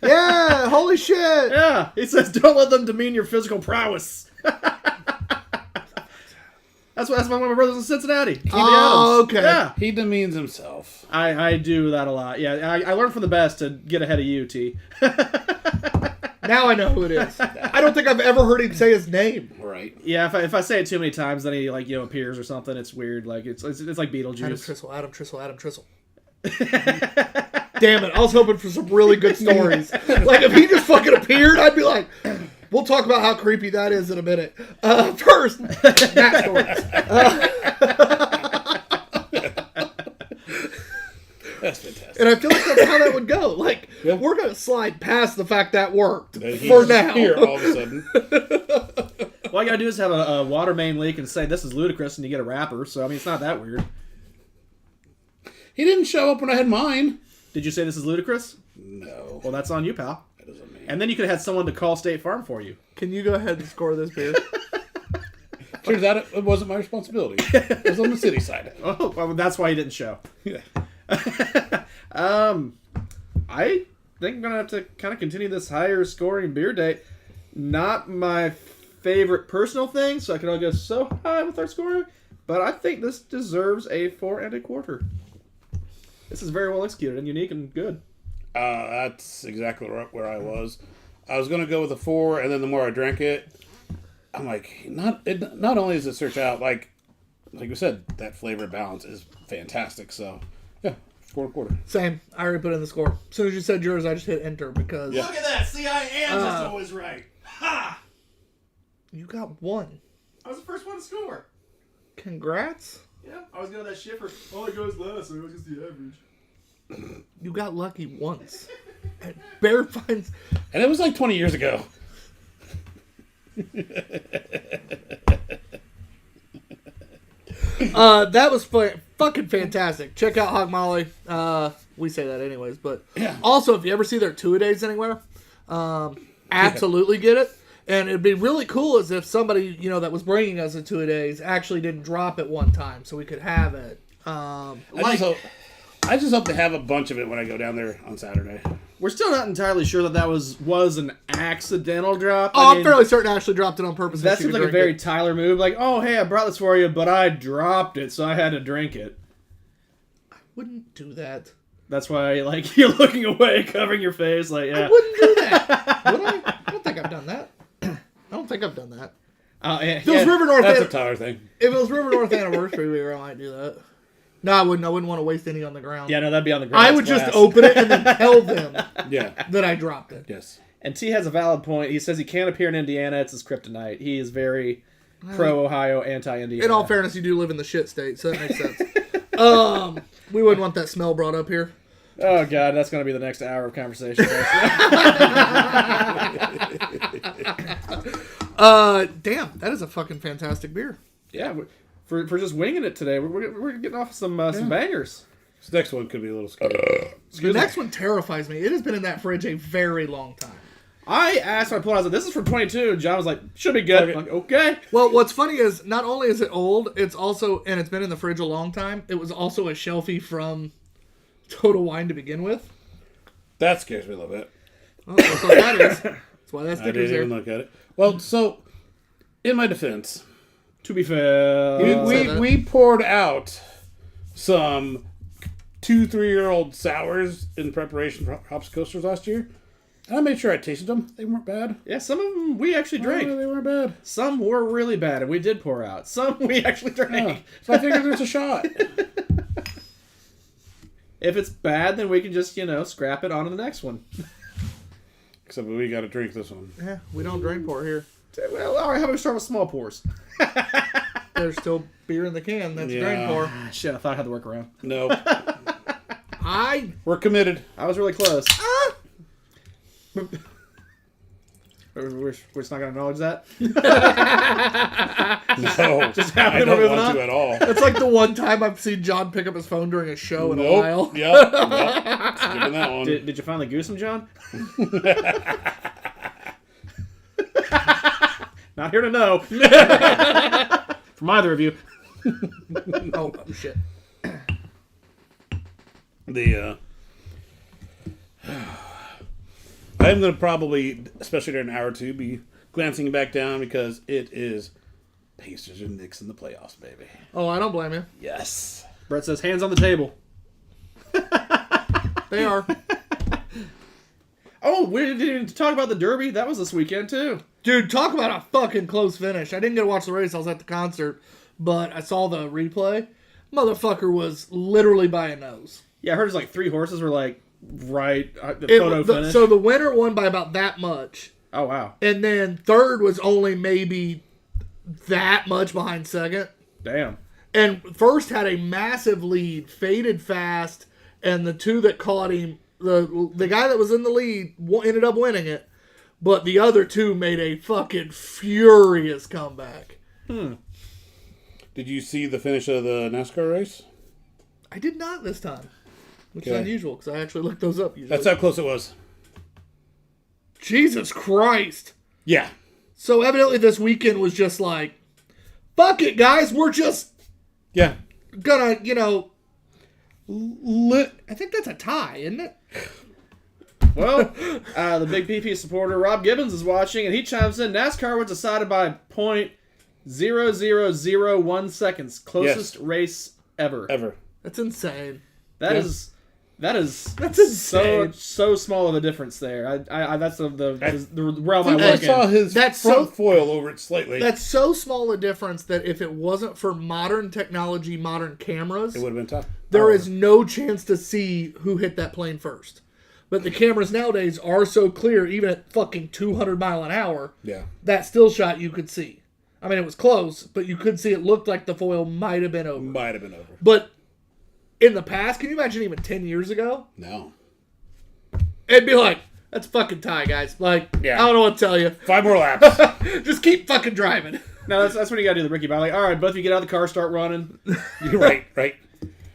Yeah, holy shit. Yeah, he says, don't let them demean your physical prowess. That's one of my brothers in Cincinnati. Oh, okay. Yeah, He demeans himself. I do that a lot. Yeah, I learned from the best to get ahead of you, T. Now I know who it is. I don't think I've ever heard him say his name. Right. Yeah, if I say it too many times, then he appears or something. It's weird. Like it's like Beetlejuice. Adam Trissel. Damn it, I was hoping for some really good stories. Like, if he just fucking appeared, I'd be like, we'll talk about how creepy that is in a minute. First, Matt stories. That's fantastic. And I feel like that's how that would go. Like, Yeah. we're going to slide past the fact that worked He's for now. Here all of a sudden. All you gotta do is have a water main leak and say this is ludicrous, and you get a rapper. So I mean, it's not that weird. He didn't show up when I had mine. Did you say this is ludicrous? No. Well, that's on you, pal. That doesn't mean. And then you could have had someone to call State Farm for you. Can you go ahead and score this beer? Turns out it wasn't my responsibility. It was on the city side. Oh, well, that's why he didn't show. Yeah. I think I'm gonna have to kind of continue this higher scoring beer date. Not my favorite personal thing, so I can only go so high with our scoring. But I think this deserves a 4 1/4. This is very well executed and unique and good. That's exactly where I was. I was gonna go with a 4, and then the more I drank it, I'm like, not only does it search out like we said, that flavor balance is fantastic. So yeah, 4 1/4. Same. I already put in the score. As soon as you said yours, I just hit enter because Yeah. Look at that! See, I am just always right. Ha! you got one. I was the first one to score. Congrats. Yeah, I was going that shit for all it goes last, so it was just the average. You got lucky once. And Bear finds... And it was like 20 years ago. That was fucking fantastic. Check out Hog Molly. We say that anyways, but Yeah. also if you ever see their two-a-days anywhere, absolutely get it. And it'd be really cool as if somebody that was bringing us a two-a-days actually didn't drop it one time, so we could have it. I just hope to have a bunch of it when I go down there on Saturday. We're still not entirely sure that was an accidental drop. Oh, I I'm mean, fairly certain I actually dropped it on purpose. that so seems you like a could very drink Tyler move. Like, oh, hey, I brought this for you, but I dropped it, so I had to drink it. it. Wouldn't do that. That's why, you're looking away, covering your face, like, yeah. I wouldn't do that. Would I? I don't think I've done that. I don't think I've done that. Yeah, If it was River North, That's a Tyler thing. if it was River North anniversary, I might do that. No, I wouldn't. I wouldn't want to waste any on the ground. Yeah, no, that'd be on the ground. I would just open it and then tell them that I dropped it. Yes. And T has a valid point. He says he can't appear in Indiana. It's his kryptonite. He is very pro-Ohio, anti-Indiana. In all fairness, you do live in the shit state, so that makes sense. We wouldn't want that smell brought up here. Oh, God, that's going to be the next hour of conversation. Damn, that is a fucking fantastic beer. Yeah, for just winging it today, we're getting off some bangers. This next one could be a little scary. The next one terrifies me. It has been in that fridge a very long time. I asked when I pulled it, I was like, this is from 22. And John was like, should be good. I'm like, okay. Well, what's funny is not only is it old, it's also, and it's been in the fridge a long time, it was also a shelfie from Total Wine to begin with. That scares me a little bit. Oh, that's what that is. That's why that I sticker's didn't there. even look at it. Well, so, in my defense, To be fair, we poured out some 2-3-year-old sours in preparation for Hops Coasters last year. And I made sure I tasted them. They weren't bad. yeah, some of them we actually drank. They weren't bad. Some were really bad, and we did pour out. Some we actually drank. Yeah. So I figured there's a shot. If it's bad, then we can just, scrap it on to the next one. Except we got to drink this one. Yeah, we don't drink pour here. Well, all right, how about we start with small pours? There's still beer in the can. That's Yeah. drain pour. Shit, I thought I had the workaround. No. We're committed. I was really close. We're just not going to acknowledge that? No. Just I happened, don't we're moving want on. to at all. It's like the one time I've seen John pick up his phone during a show in a Nope. while. Yep. Skipping that one. Did you finally goose him, John? Not here to know. From either of you. Oh, shit. I'm going to probably, especially during an hour or two, be glancing back down because it is Pacers and Knicks in the playoffs, baby. Oh, I don't blame you. Yes. Brett says, hands on the table. They are. Oh, we didn't even talk about the Derby. That was this weekend, too. Dude, talk about a fucking close finish. I didn't get to watch the race. I was at the concert, but I saw the replay. Motherfucker was literally by a nose. Yeah, I heard it's like 3 horses were like the photo finish. So the winner won by about that much. Oh, wow. And then third was only maybe that much behind second. Damn. And first had a massive lead, faded fast, and the two that caught him, the guy that was in the lead ended up winning it, but the other two made a fucking furious comeback. Did you see the finish of the NASCAR race? I did not this time, which is Okay. unusual because I actually looked those up usually. That's how close it was. Jesus Christ. Yeah. So evidently this weekend was just like, fuck it, guys, we're just Yeah. gonna, I think that's a tie, isn't it? Well, the big PP supporter, Rob Gibbons, is watching, and he chimes in, NASCAR was decided by .0001 seconds. Closest race ever. That's insane. That is That's insane. so small of a difference there. That's the realm I I work saw in. his That's front so- foil over it slightly. That's so small a difference that if it wasn't for modern technology, modern cameras, It would have been tough. there is no chance to see who hit that plane first. But the cameras nowadays are so clear, even at fucking 200 mile an hour, Yeah. that still shot you could see. I mean, it was close, but you could see it looked like the foil might have been over. Might have been over. But in the past, can you imagine even 10 years ago? No. It'd be like, that's fucking tie, guys. Like, Yeah. I don't know what to tell you. 5 more laps. Just keep fucking driving. No, that's when you gotta do the Ricky Bobby. Like, all right, both of you get out of the car, start running. You're right.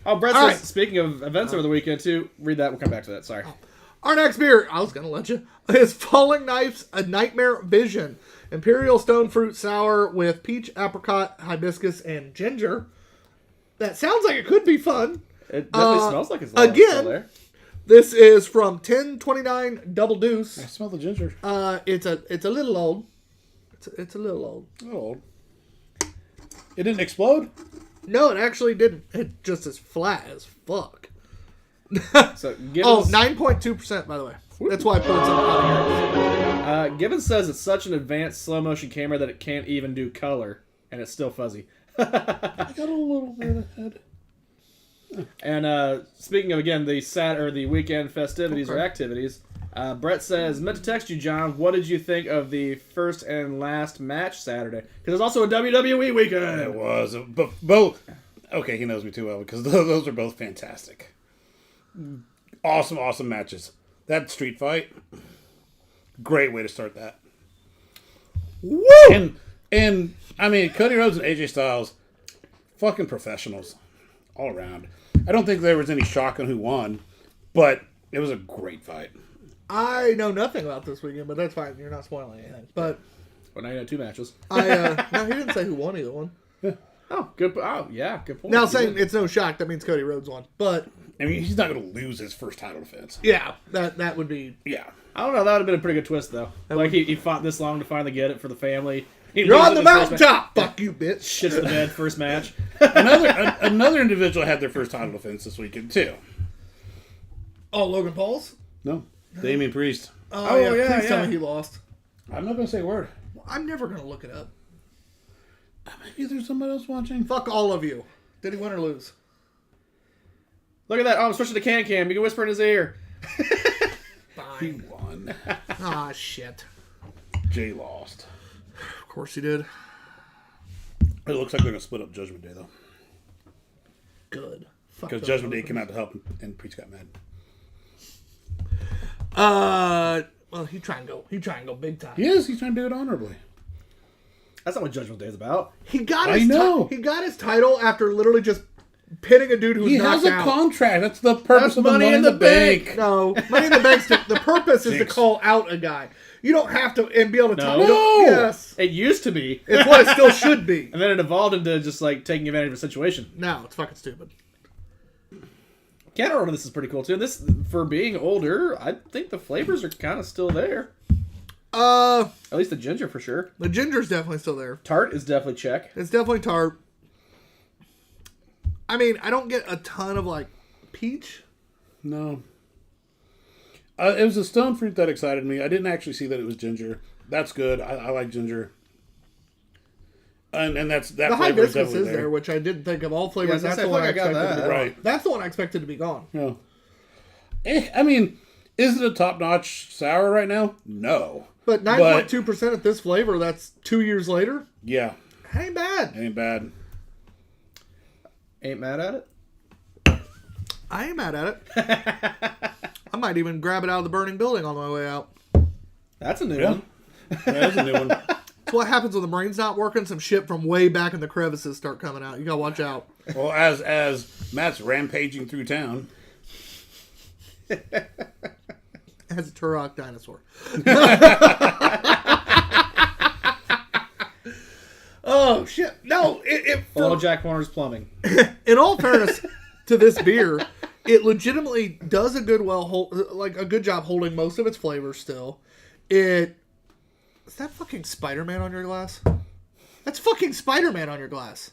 Oh, Brett All says, right. speaking of events over the weekend, too, read that. We'll come back to that. Sorry. Our next beer, I was going to let you, is Falling Knife's A Nightmare Vision. Imperial Stone Fruit Sour with peach, apricot, hibiscus, and ginger. That sounds like it could be fun. It definitely smells like it's again, still there. This is from 1029 Double I Deuce. smell the ginger. It's a little old. It's a little old. Oh. It didn't explode? No, it actually didn't. It just is flat as fuck. So, Oh, Gibbons, 9.2%, by the way. That's why I poured some out of here. Gibbons says it's such an advanced slow motion camera that it can't even do color, and it's still fuzzy. I got a little bit ahead. And speaking of, again, the weekend festivities or activities, Brett says, meant to text you, John. What did you think of the first and last match Saturday? Because there's also a WWE weekend. It was. Both. Okay, he knows me too well because those are both fantastic. Awesome matches. That street fight, great way to start that. Woo! And I mean, Cody Rhodes and AJ Styles, fucking professionals all around. I don't think there was any shock on who won, but it was a great fight. I know nothing about this weekend, but that's fine. You're not spoiling anything. But Well, now you know 2 matches. no, he didn't say who won either one. Oh, good. Oh, yeah, good point. Now saying it's no shock, that means Cody Rhodes won. But I mean, he's not going to lose his first title defense. yeah, that would be. Yeah. I don't know. That would have been a pretty good twist, though. Like, he fought this long to finally get it for the family. You're on the mountaintop. Fuck you, bitch. Shits the bed first match. Another individual had their first title defense this weekend too. Oh, Logan Paul's? No, Damian Priest. Oh yeah. Please tell me he lost. I'm not going to say a word. I'm never gonna look it up. Maybe there's somebody else watching. Fuck all of you. Did he win or lose? Look at that. Oh, I'm switching to Can. You can whisper in his ear. He won. Ah, shit. Jay lost. Of course he did. It looks like they're going to split up Judgment Day though, Good. because Judgment Day came out to help him, and Priest got mad. Well, he try and go big time. He is. He's trying to do it honorably. That's not what Judgment Day is about. He got I his know. he got his title after literally just pinning a dude who's He knocked has a out. contract. That's the purpose That's of the Money in the Bank. No, Money in the Bank's the purpose is to Jinx. call out a guy. You don't have to and be able to No. tell. No. Yes, It used to be. it's what it still should be. And then it evolved into just, like, taking advantage of a situation. No, it's fucking stupid. Can order this is pretty cool, too. This, for being older, I think the flavors are kind of still there. At least the ginger, for sure. The ginger's definitely still there. Tart is definitely check. It's definitely tart. I mean, I don't get a ton of like peach. No. It was a stone fruit that excited me. I didn't actually see that it was ginger. That's good. I like ginger. And that The flavor is hibiscus definitely is there, which I didn't think of. All flavors. Yeah, that's I the one I feel like I got expected to that. be Right. That's the one I expected to be gone. No. I mean, is it a top-notch sour right now? No. But 9.2% at this flavor. That's 2 years later. Yeah. Ain't bad. Ain't bad. Ain't mad at it. I ain't mad at it. I might even grab it out of the burning building on my way out. That's a new Yeah. one. That's a new one. That's what happens when the brain's not working. Some shit from way back in the crevices start coming out. You gotta watch out. Well, as Matt's rampaging through town. As a Turok dinosaur. Oh shit! No, Follow Jack Warner's plumbing. in all fairness to this beer, it legitimately does a good job holding most of its flavors still. Is that fucking Spider-Man on your glass? That's fucking Spider-Man on your glass.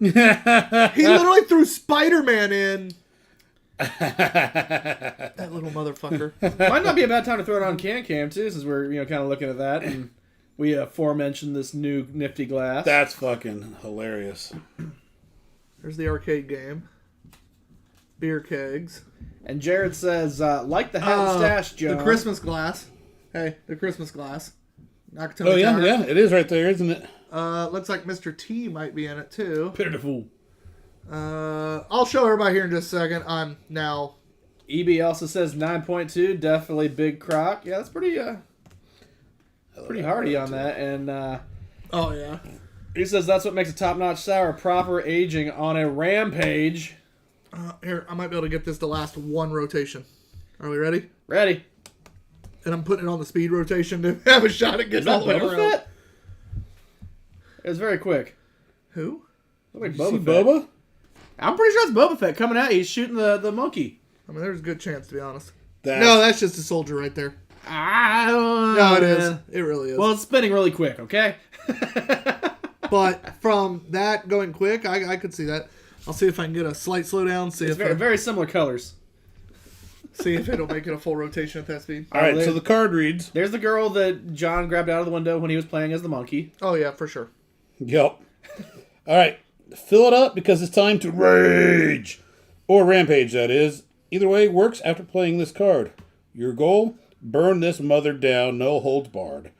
He literally threw Spider-Man in. That little motherfucker. Might not be a bad time to throw it on Can too, since we're kind of looking at that, and we aforementioned this new nifty glass. That's fucking hilarious. There's the arcade game. Beer kegs. And Jared says, like the hat and stash, John. The Christmas glass. Hey, the Christmas glass. Nakatomi Oh, yeah, Tower. yeah. It is right there, isn't it? Looks like Mr. T might be in it too. Pitiful. I'll show everybody here in just a second. I'm now. EB also says 9.2, definitely big crock. Yeah, that's pretty hardy on that. And Oh yeah. he says that's what makes a top-notch sour, proper aging on a rampage. Here, I might be able to get this to last one rotation. Are we ready? Ready. And I'm putting it on the speed rotation to have a shot at Is getting all that the way Boba around. Fett? It was very quick. Who? Looked like You see Boba Fett. Boba? I'm pretty sure it's Boba Fett coming out. He's shooting the monkey. I mean, there's a good chance to be honest. That's, No, that's just a soldier right there. I don't No, it know, is. man. It really is. Well, it's spinning really quick, okay? But from that going quick, I could see that. I'll see if I can get a slight slowdown. See It's if very similar colors. see if it'll make it a full rotation at that speed. All right, so the card reads. There's the girl that John grabbed out of the window when he was playing as the monkey. Oh yeah, for sure. Yep. All right. Fill it up because it's time to rage. Or rampage, that is. Either way works after playing this card. Your goal? Burn this mother down, no holds barred.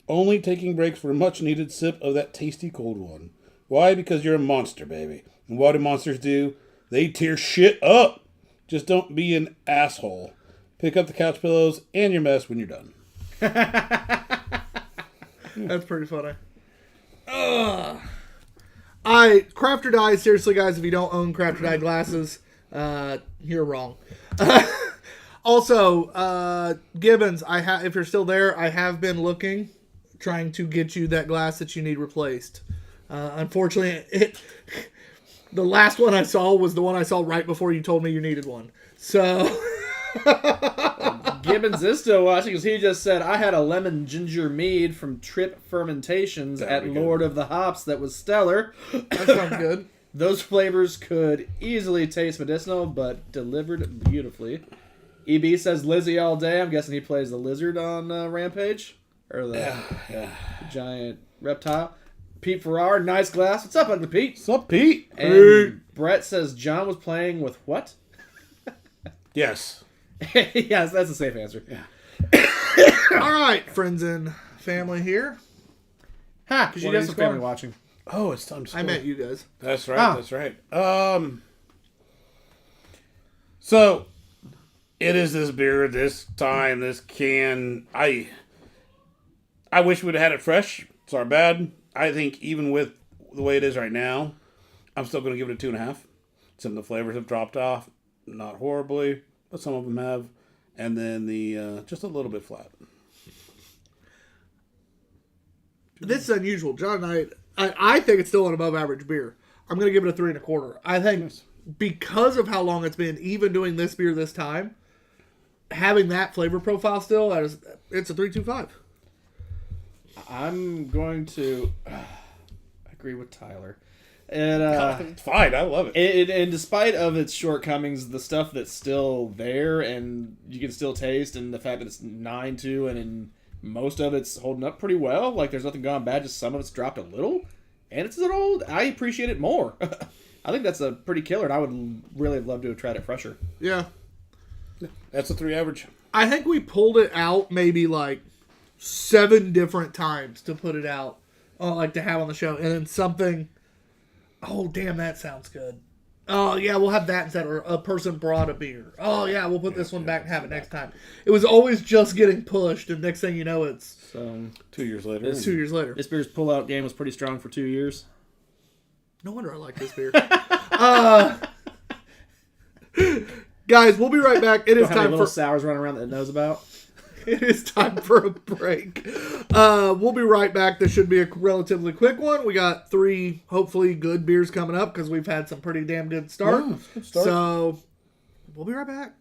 Only taking breaks for a much needed sip of that tasty cold one. Why? Because you're a monster, baby. And what do monsters do? They tear shit up. Just don't be an asshole. Pick up the couch pillows and your mess when you're done. That's pretty funny. Craft or Die, seriously, guys, if you don't own Craft or Die glasses, you're wrong. Also, Gibbons, if you're still there, I have been looking, trying to get you that glass that you need replaced. Unfortunately, the last one I saw was the one I saw right before you told me you needed one. So... Gibbons is still watching because he just said, I had a lemon ginger mead from Trip Fermentations at Lord of the Hops that was stellar. That sounds good. Those flavors could easily taste medicinal, but delivered beautifully. EB says Lizzie all day. I'm guessing he plays the lizard on Rampage. Or the giant reptile. Pete Farrar, nice glass. What's up, Uncle Pete? What's up, Pete? And Brett says John was playing with what? Yes. Yes, that's a safe answer. Yeah. All right, friends and family here. Ha! Because you got some family watching. Oh, it's time to score. I met you guys. That's right. That's right. So it is this beer, this time, this can. I wish we'd have had it fresh. It's our bad. I think even with the way it is right now, I'm still going to give it a 2.5. Some of the flavors have dropped off, not horribly, but some of them have. And then the just a little bit flat. This is unusual. John and I think it's still an above average beer. I'm going to give it a 3.25. I think because of how long it's been, even doing this beer this time, having that flavor profile still, it's a 3.25. I'm going to agree with Tyler. And It's fine. I love it. And despite of its shortcomings, the stuff that's still there and you can still taste, and the fact that it's 9.2 and in most of it's holding up pretty well. Like there's nothing gone bad, just some of it's dropped a little. And it's an old. I appreciate it more. I think that's a pretty killer, and I would really have loved to have tried it fresher. Yeah. That's a 3 average. I think we pulled it out maybe like 7 different times to put it out, like to have on the show. And then something, oh, damn, that sounds good. Oh, yeah, we'll have that instead. Or a person brought a beer. Oh, yeah, we'll put this one back and have it next time. It was always just getting pushed, and next thing you know, it's So 2 years later. it's 2 years later. this beer's pull-out game was pretty strong for 2 years. No wonder I like this beer. Guys, we'll be right back. It is How many time little for sours running around that it knows about? it is time for a break. We'll be right back. This should be a relatively quick one. We got 3 hopefully good beers coming up because we've had some pretty damn good start. Yeah, good start. So we'll be right back.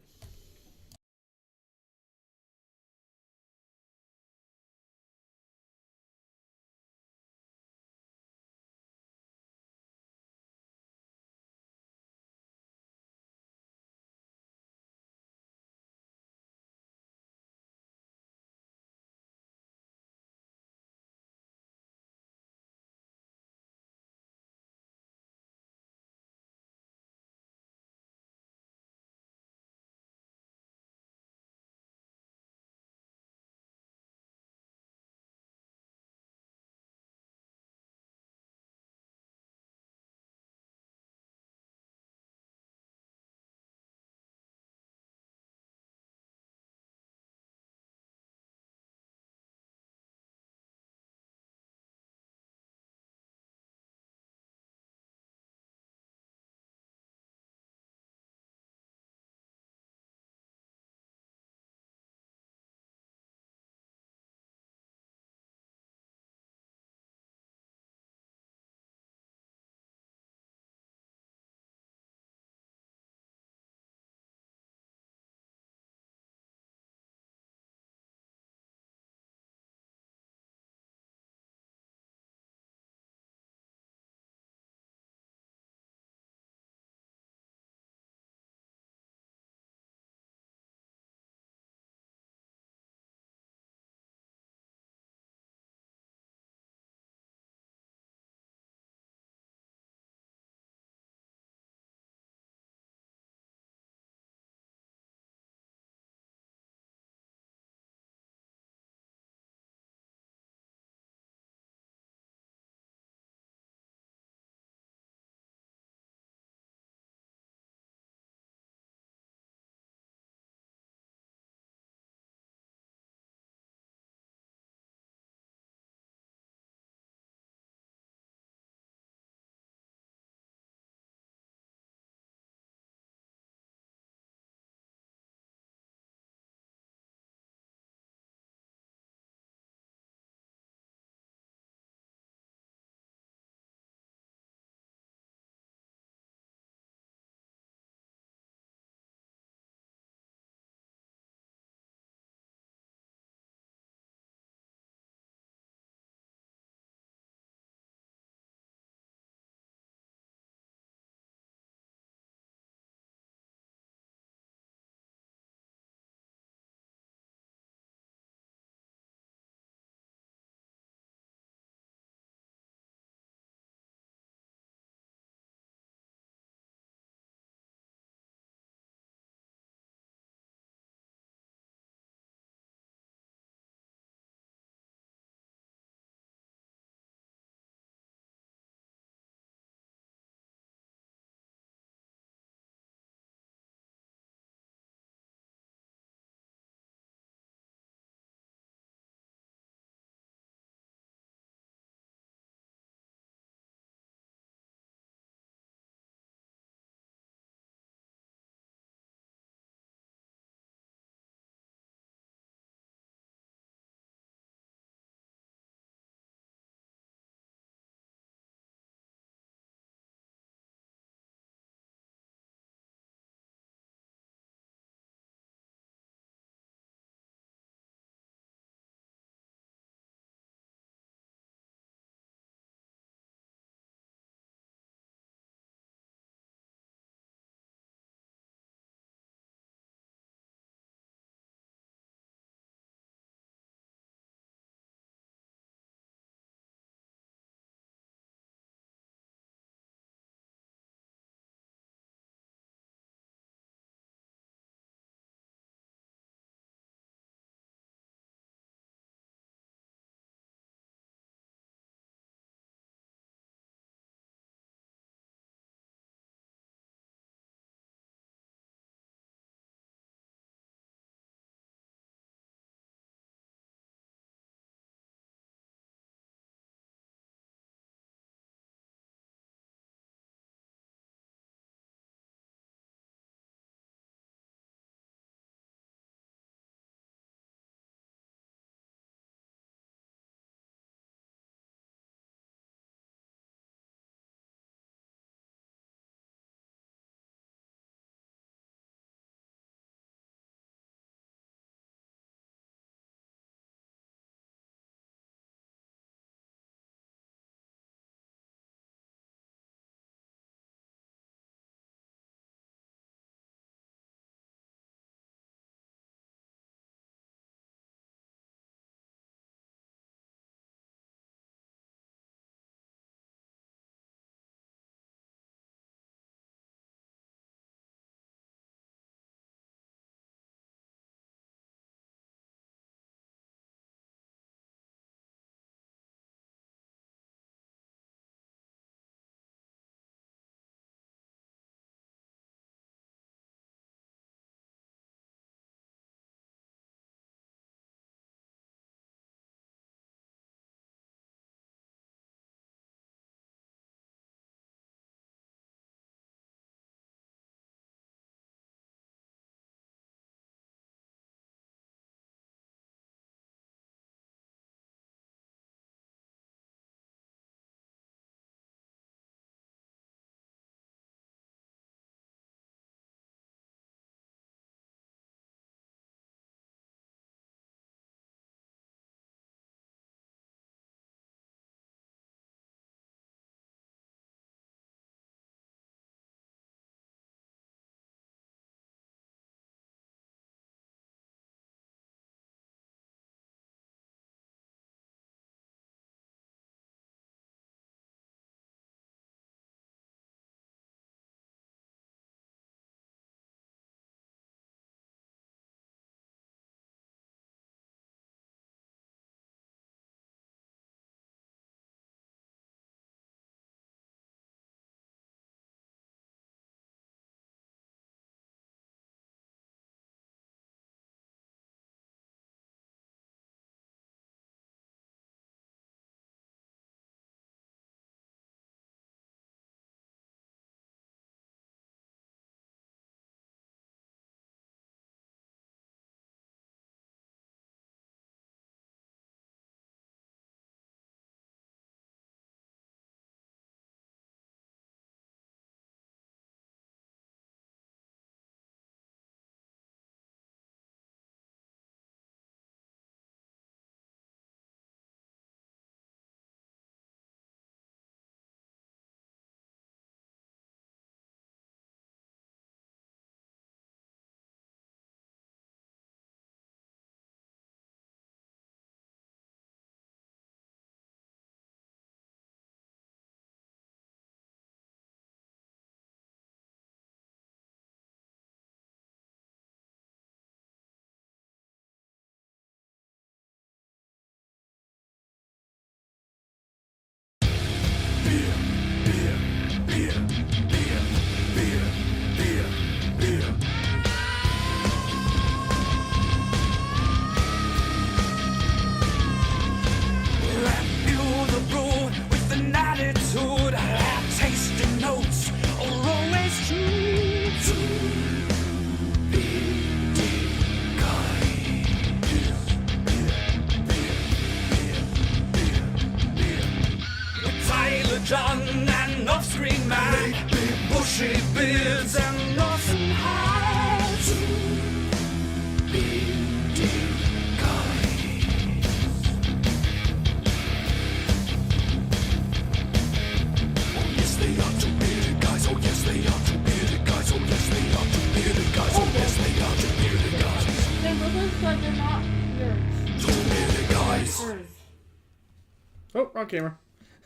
wrong camera.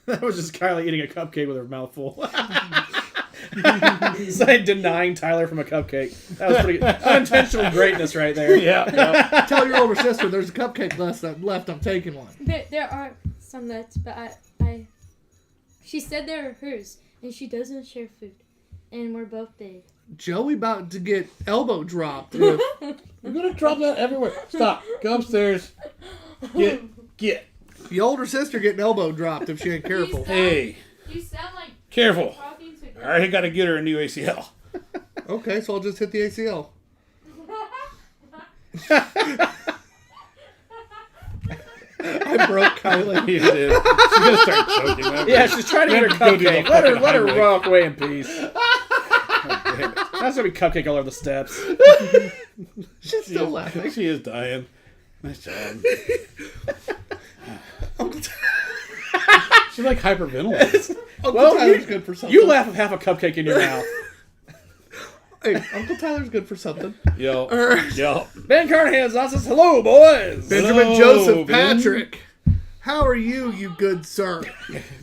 That was just Kylie eating a cupcake with her mouth full. So denying Tyler from a cupcake. That was pretty unintentional greatness right there. Yeah. Tell your older sister there's a cupcake left. I'm taking one. There are some left, but she said they're hers, and she doesn't share food, and we're both big. Joey about to get elbow dropped. You're gonna drop that everywhere. Stop. Go upstairs. Get. The older sister getting elbow dropped if she ain't careful. Hey. You sound like Careful. talking to All right, I gotta get her a new ACL. Okay, so I'll just hit the ACL. I broke Kylie. You did. She's gonna start choking. Yeah, she's trying to get her Go do the cupcake. Let her fucking walk away in peace. Oh, damn it. That's gonna be cupcake all over the steps. She's still laughing. She is dying. Nice job. She's like hyperventilating. Uncle Tyler's good for something. You laugh with half a cupcake in your mouth. Hey, Uncle Tyler's good for something. Yo. Yo. Ben Carnahan's on says, hello, boys. Benjamin Hello, Joseph Ben. Patrick. How are you, you good sir?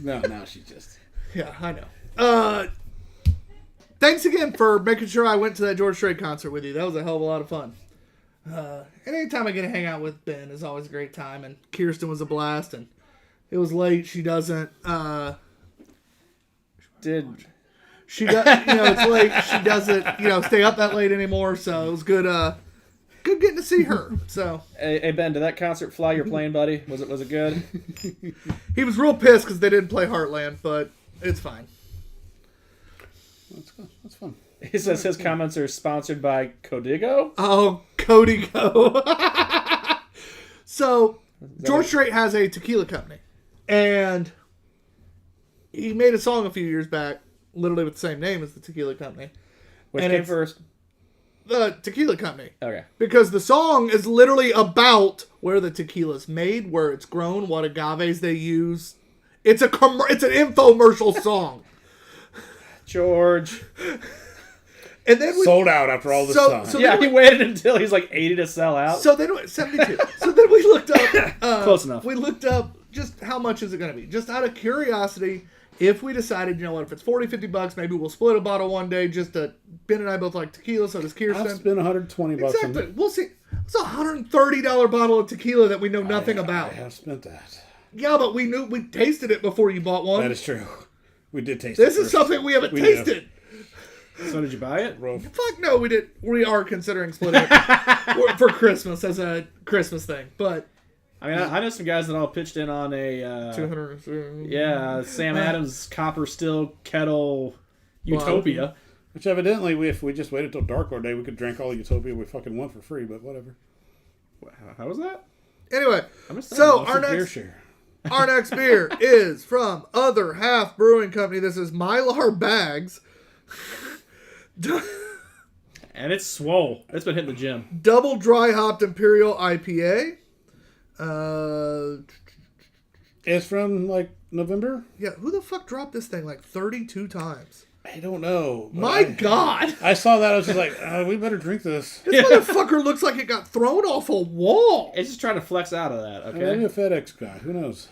No, she just. Yeah, I know. Thanks again for making sure I went to that George Strait concert with you. That was a hell of a lot of fun. And anytime I get to hang out with Ben is always a great time. And Kirsten was a blast. And it was late. She doesn't. She does. It's late. She doesn't. Stay up that late anymore. So it was good. Good getting to see her. So. Hey Ben, did that concert fly your plane, buddy? Was it good? He was real pissed because they didn't play Heartland, but it's fine. That's fun. He says his comments are sponsored by Codigo. Oh, Cody Go. So, George Strait has a tequila company. And he made a song a few years back, literally with the same name as the tequila company. Which And came it's first? The tequila company. Okay. Because the song is literally about where the tequila's made, where it's grown, what agaves they use. It's an infomercial song. George. And then Sold out after all this time. So Yeah, he waited until he's like 80 to sell out. So then 72. So then we looked up. Close enough. We looked up just how much is it going to be, just out of curiosity. If we decided, if it's $40-$50, maybe we'll split a bottle one day. Just Ben and I both like tequila, so does Kirsten. I've spent $120 Exactly. on We'll see. It's a $130 bottle of tequila that we know nothing about. I have spent that. Yeah, but we tasted it before you bought one. That is true. We did taste This it is first. something we haven't We tasted. So did you buy it? Fuck no, we did. We are considering splitting it for Christmas as a Christmas thing, but I mean, I know some guys that all pitched in on a 200. Sam Adams copper still kettle Utopia. Which evidently, if we just waited till Dark Lord Day, we could drink all the Utopia we fucking want for free, but whatever. How was that? Anyway, missed that so one. our Beer next share. our next beer is from Other Half Brewing Company. This is Mylar Bags. And it's swole. It's been hitting the gym. Double dry hopped Imperial IPA. It's from, like, November? Yeah, who the fuck dropped this thing like 32 times? I don't know. My God! I saw that. I was just like, we better drink this. This motherfucker looks like it got thrown off a wall. It's just trying to flex out of that, Maybe okay? a FedEx guy. Who knows?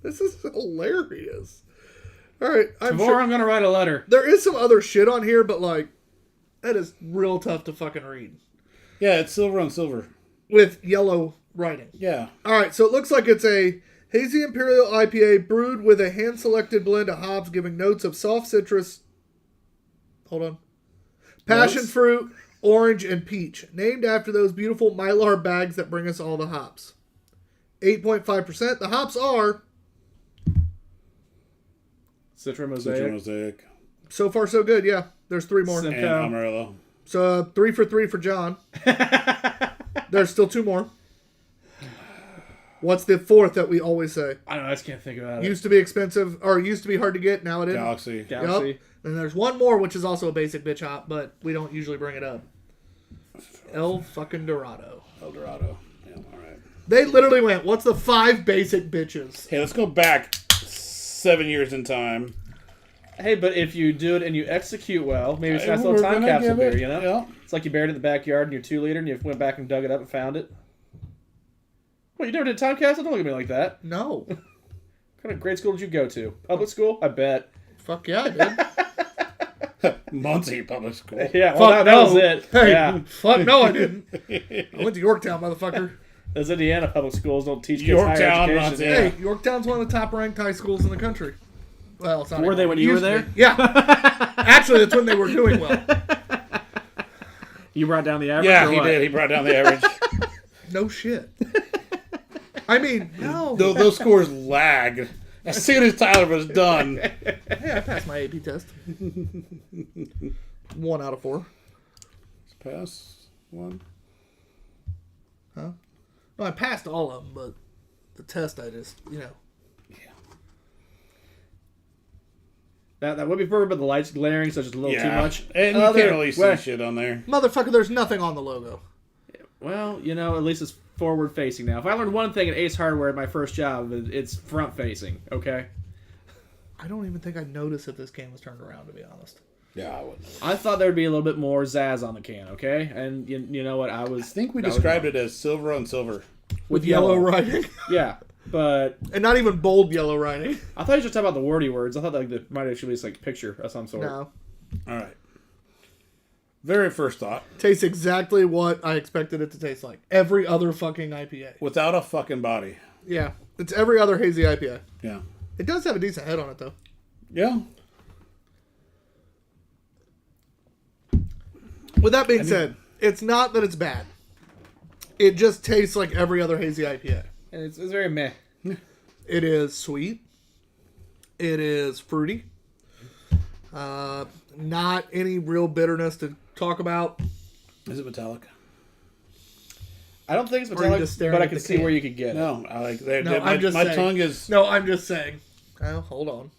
This is hilarious. All right, Tomorrow I'm going to write a letter. There is some other shit on here, but like, that is real tough to fucking read. Yeah, it's silver on silver. With yellow writing. Yeah. Alright, so it looks like it's a hazy Imperial IPA brewed with a hand-selected blend of hops giving notes of soft citrus. Hold on. Passion Notes? fruit, orange, and peach. Named after those beautiful Mylar bags that bring us all the hops. 8.5%. The hops are... Citra Citra Mosaic. Mosaic. So far, so good, yeah. There's 3 more. Sim- And Okay. Amarillo. So 3 for 3 for John. There's still 2 more. What's the 4th that we always say? I don't know. I just can't think about it. Used to be expensive, or used to be hard to get, now it is. Galaxy. Galaxy. Yep. And there's one more, which is also a basic bitch hop, but we don't usually bring it up. El fucking Dorado. El Dorado. Yeah, all right. They literally went, what's the 5 basic bitches? Hey, let's go back 7 years in time. Hey, but if you do it and you execute well, maybe it's a nice We're little time gonna capsule give beer, it- you know? Yeah. It's like you buried it in the backyard in your 2-liter and you went back and dug it up and found it. Well, you never did a time capsule? Don't look at me like that. No. What kind of grade school did you go to? Public school? I bet. Fuck yeah, I did. Muncie Public School. Yeah, well, Fuck that no. was it. Hey, Yeah. fuck no, I didn't. I went to Yorktown, motherfucker. Those Indiana public schools don't teach kids higher Yorktown education. runs it. Hey, Yorktown's one of the top-ranked high schools in the country. Well, it's not Were they anymore. when It you were used to there? be. Yeah. Actually, that's when they were doing well. You brought down the average? Yeah, or he what? did. He brought down the average. No shit. I mean, no. Those scores lagged. As soon as Tyler was done. Hey, I passed my AP test. 1 out of 4. Pass one. Huh? No, I passed all of them, but the test I just, That would be perfect, but the light's glaring, so it's just a little too much. And you can't really see shit on there. Motherfucker, there's nothing on the logo. Well, at least it's forward facing now. If I learned one thing at Ace Hardware at my first job, it's front facing. Okay. I don't even think I noticed if this can was turned around, to be honest. Yeah, I wouldn't. I thought there'd be a little bit more zazz on the can. Okay, and you know what? I think we described it as silver on silver. With yellow writing. Yeah, but And not even bold yellow writing. I thought you just talking about the wordy words. I thought that might actually be like a picture of some sort. No. All right. Very first thought. Tastes exactly what I expected it to taste like. Every other fucking IPA. Without a fucking body. Yeah. It's every other hazy IPA. Yeah. It does have a decent head on it, though. Yeah. With that being said, it's not that it's bad. It just tastes like every other hazy IPA. And it's very meh. It is sweet. It is fruity. Not any real bitterness to talk about. Is it metallic? I don't think it's you metallic, just staring but I at can the see can? where you could get it. No. I like No, my, I'm just my saying. tongue is. No, I'm just saying. Oh, hold on.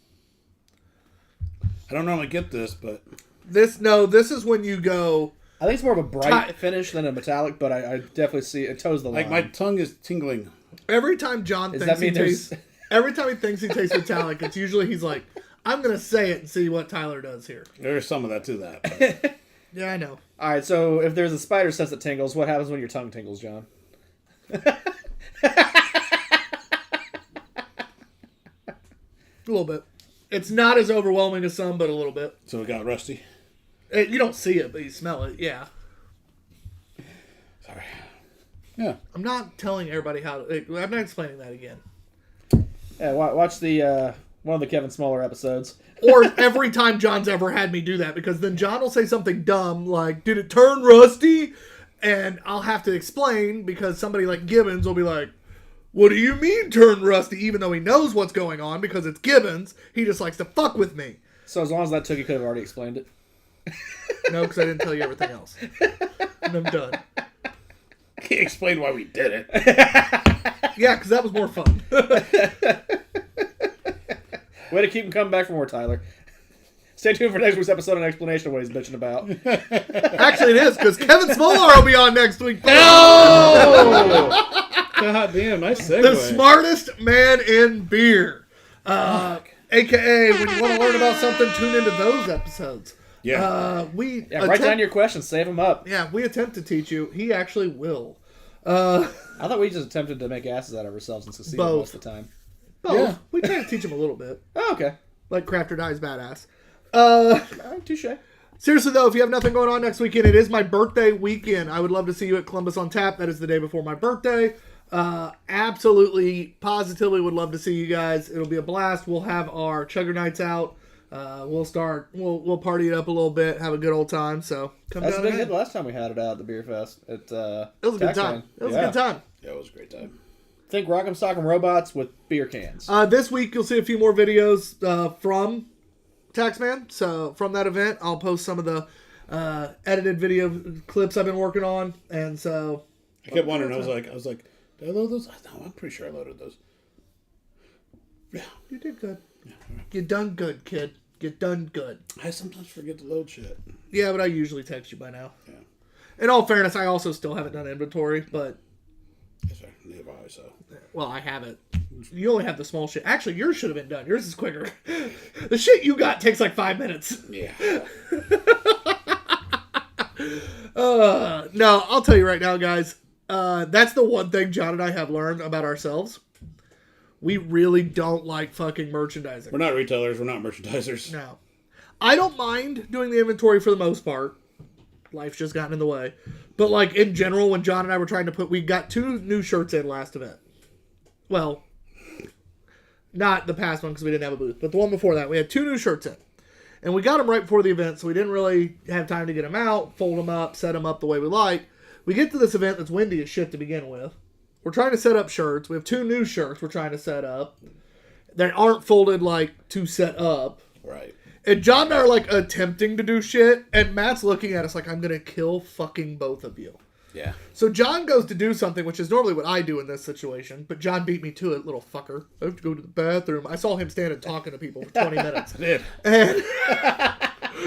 I don't normally get this, but. This is when you go. I think it's more of a bright finish than a metallic, but I definitely see it toes the line. Like my tongue is tingling. Every time John Does thinks that mean he tastes, every time he thinks he tastes metallic, it's usually he's like, "I'm gonna say it and see what Tyler does here." There's some of that to that. But. Yeah, I know. All right, so if there's a spider sense that tingles, what happens when your tongue tingles, John? A little bit. It's not as overwhelming as some, but a little bit. So it got rusty. You don't see it, but you smell it. Yeah. Sorry. Yeah. I'm not telling everybody how to. I'm not explaining that again. Yeah, watch the one of the Kevin Smaller episodes. Or every time John's ever had me do that, because then John will say something dumb like, "Did it turn rusty?" And I'll have to explain because somebody like Gibbons will be like, "What do you mean turn rusty?" Even though he knows what's going on because it's Gibbons, he just likes to fuck with me. So as long as that took, you could have already explained it. No, because I didn't tell you everything else. And I'm done. He explained why we did it. Yeah, because that was more fun. Way to keep him coming back for more, Tyler. Stay tuned for next week's episode and explanation of what he's bitching about. Actually, it is, because Kevin Smolar will be on next week. God damn, nice segue. The smartest man in beer. AKA, when you want to learn about something, tune into those episodes. Yeah. Write down your questions, save them up. Yeah, we attempt to teach you. He actually will. I thought we just attempted to make asses out of ourselves and succeeded Both. most of the time. Both. Yeah. We try to teach him a little bit. Oh, okay. Like Crafter Die's badass. Touche. Seriously, though, if you have nothing going on next weekend, it is my birthday weekend. I would love to see you at Columbus on Tap. That is the day before my birthday. Absolutely, positively would love to see you guys. It'll be a blast. We'll have our Chugger Nights out. We'll party it up a little bit, have a good old time. So come That's down been ahead. good last time we had it out at the beer fest. It was a good time. It was a good time. Yeah, it was a great time. Think Rock'em Sock'em Robots with beer cans. This week you'll see a few more videos from Taxman. So from that event, I'll post some of the edited video clips I've been working on, and so I kept wondering. I was like, did I load those? No, I'm pretty sure I loaded those. Yeah. you did good. You done good, kid. You done good. I sometimes forget to load shit. Yeah, but I usually text you by now. Yeah. In all fairness, I also still haven't done inventory, but Yes, sir. Neither have I, so. well, I have it. You only have the small shit. Actually, yours should have been done. Yours is quicker. The shit you got takes like 5 minutes. Yeah. No, I'll tell you right now, guys. That's the one thing John and I have learned about ourselves. We really don't like fucking merchandising. We're not retailers. We're not merchandisers. No. I don't mind doing the inventory for the most part. Life's just gotten in the way. But, like, in general, when John and I were trying to we got 2 new shirts in last event. Well, not the past one because we didn't have a booth, but the one before that, we had 2 new shirts in. And we got them right before the event, so we didn't really have time to get them out, fold them up, set them up the way we like. We get to this event that's windy as shit to begin with. We're trying to set up shirts. We have 2 new shirts we're trying to set up. They aren't folded, like, to set up. Right. And John and I are, like, attempting to do shit, and Matt's looking at us like, I'm going to kill fucking both of you. Yeah. So John goes to do something, which is normally what I do in this situation, but John beat me to it, little fucker. I have to go to the bathroom. I saw him standing talking to people for 20 minutes. I did. And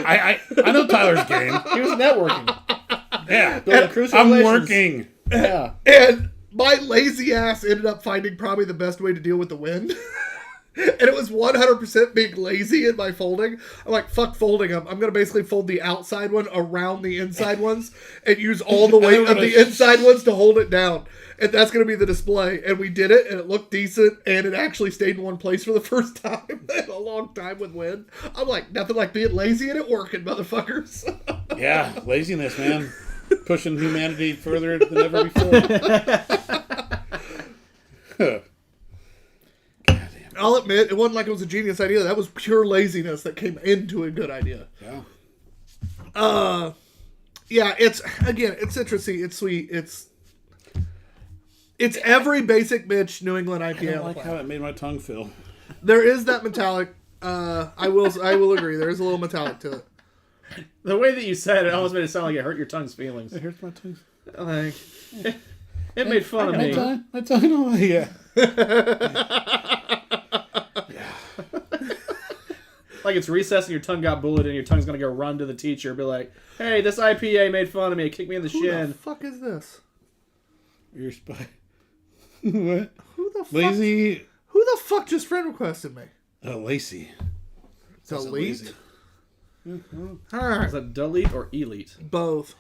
I know Tyler's game. He was networking. Yeah. Building crucial I'm relations. working. Yeah. And my lazy ass ended up finding probably the best way to deal with the wind. And it was 100% being lazy in my folding. I'm like, fuck folding them. I'm going to basically fold the outside one around the inside ones and use all the weight of the inside ones to hold it down. And that's going to be the display. And we did it, and it looked decent, and it actually stayed in one place for the first time in a long time with wind. I'm like, nothing like being lazy and it working, motherfuckers. Yeah, laziness, man. Pushing humanity further than ever before. I'll admit, it wasn't like it was a genius idea. That was pure laziness that came into a good idea. Yeah. Yeah, it's citrusy, it's sweet, it's every basic bitch New England IPA. I don't on like the how planet. it made my tongue feel. There is that metallic. I will agree. There is a little metallic to it. The way that you said it almost made it sound like it hurt your tongue's feelings. It hurts my tongue. Like, it made fun of me. My tongue, yeah. Like it's recess and your tongue got bullied and your tongue's gonna go run to the teacher and be like, hey, this IPA made fun of me, it kicked me in the Who shin. the fuck is this? Your spy. What? Who the fuck? Lazy. Who the fuck just friend requested me? Lacey. Delete. All Is right, that delete or elite? both.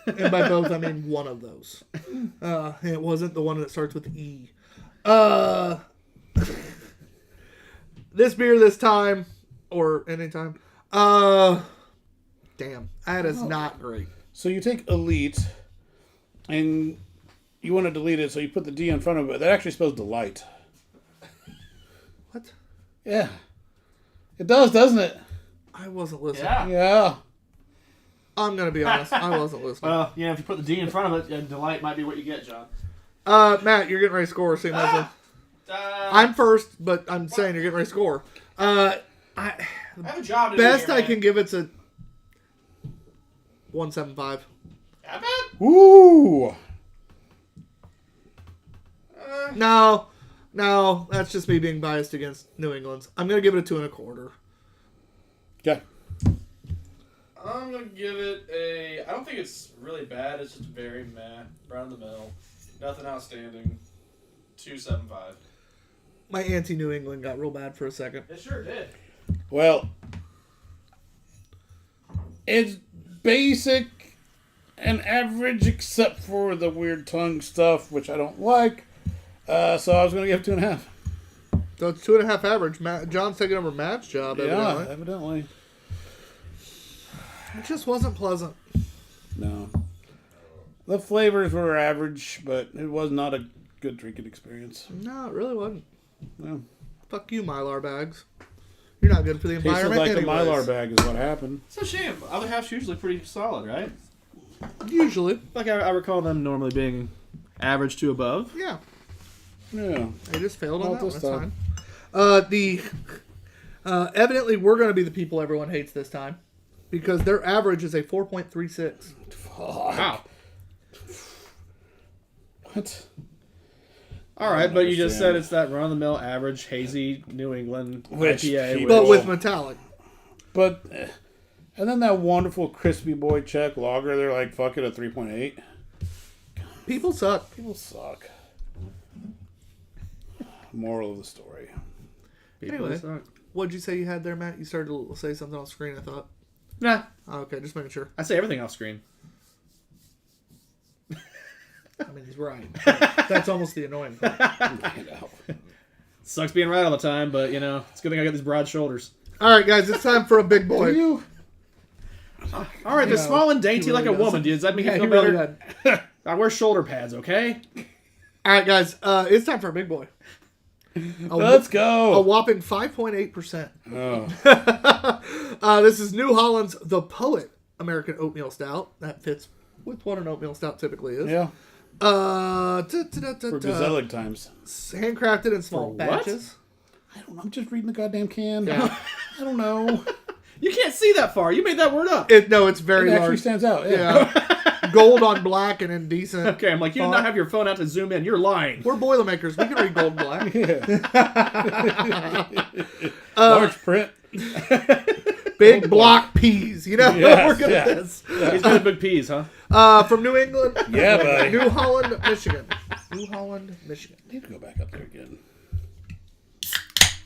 And by both, I mean one of those. It wasn't the one that starts with E. This beer this time, or anytime. Damn, that is not great. So you take Elite, and you want to delete it, so you put the D in front of it. That actually spells delight. What? Yeah. It does, doesn't it? I wasn't listening. Yeah. I'm gonna be honest. I wasn't listening. Well, you know, if you put the D in front of it, delight might be what you get, John. Matt, you're getting ready to score. Same as I'm first, but I'm saying you're getting ready to score. I have a job to Best do I here, can give it's a 1.75. Ooh. No, that's just me being biased against New England's. I'm gonna give it a 2.25. Okay. I'm gonna give it a. I don't think it's really bad. It's just very meh, right in the middle. Nothing outstanding. 2.75. My anti-New England got real bad for a second. It sure did. Well, it's basic and average except for the weird tongue stuff, which I don't like. So I was going to give 2.5. So it's 2.5 average. John's taking over Matt's job, Yeah, evidently. evidently. It just wasn't pleasant. No. The flavors were average, but it was not a good drinking experience. No, it really wasn't. No. Fuck you, Mylar bags. You're not good for the Tasted environment like anyways. a Mylar bag is what happened. It's a shame. Other half's usually pretty solid, right? Usually. Like I recall them normally being average to above. Yeah. Yeah. They just failed on Not that one. this That's fine. Evidently, we're going to be the people everyone hates this time. Because their average is a 4.36. Fuck. Wow. What? All right, but you just said understand. it's that run-of-the-mill average hazy New England Which IPA. people- But with metallic. But, and then that wonderful crispy boy Czech lager, they're like, fuck it, a 3.8. People suck. People suck. Moral of the story. Anyway, what'd you say you had there, Matt? You started to say something on screen, I thought. Nah, Oh, okay, just making sure. I say everything off screen. I mean, he's right. That's almost the annoying part. I know. Sucks being right all the time, but you know, it's a good thing I got these broad shoulders. All right, guys, it's time for a big boy. All right, they're small and dainty like a woman. Does that make you feel better? Really I wear shoulder pads, okay? All right, guys, it's time for a big boy. Let's A go. whopping 5.8%. Oh. This is New Holland's The Poet American Oatmeal Stout. That fits with what an oatmeal stout typically is. Yeah. For For gezellig times. handcrafted in small For what? batches. I don't know. I'm just reading the goddamn can. Yeah. I don't know. You can't see that far. You made that word up. It's very It actually large. stands out. Yeah. Gold on black and indecent. Okay, I'm like, you did not have your phone out to zoom in. You're lying. We're Boilermakers. We can read gold and black. Large print. Big block peas. You know, Yes, we're good at yeah. this. He's got big peas, huh? From New England. Yeah, buddy. New Holland, Michigan. New Holland, Michigan. I need to go back up there again.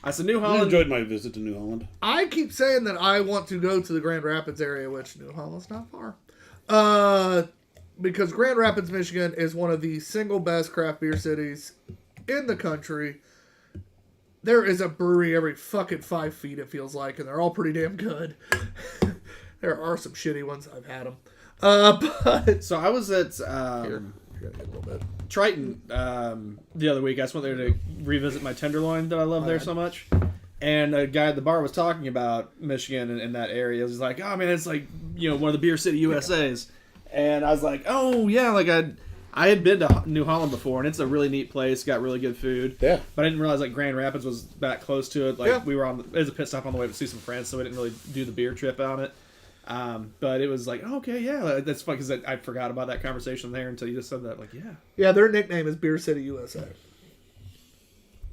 I said New I Holland. enjoyed my visit to New Holland. I keep saying that I want to go to the Grand Rapids area, which New Holland's not far. Because Grand Rapids, Michigan is one of the single best craft beer cities in the country. There is a brewery every fucking 5 feet, it feels like, and they're all pretty damn good. There are some shitty ones. I've had them. But So I was at here, gotta get a little bit. Triton the other week. I just went there to revisit my tenderloin that I love there so much. And a guy at the bar was talking about Michigan and that area. He was like, oh, man, it's like, you know, one of the beer city USAs. And I was like, oh, yeah, like I had been to New Holland before, and it's a really neat place. Got really good food. Yeah. But I didn't realize, like, Grand Rapids was that close to it. Like, Yeah. we were it was a pit stop on the way to see some friends, so we didn't really do the beer trip on it. But it was like, oh, okay, yeah, that's fun, because I forgot about that conversation there until you just said that. Like, yeah. Yeah, their nickname is Beer City USA.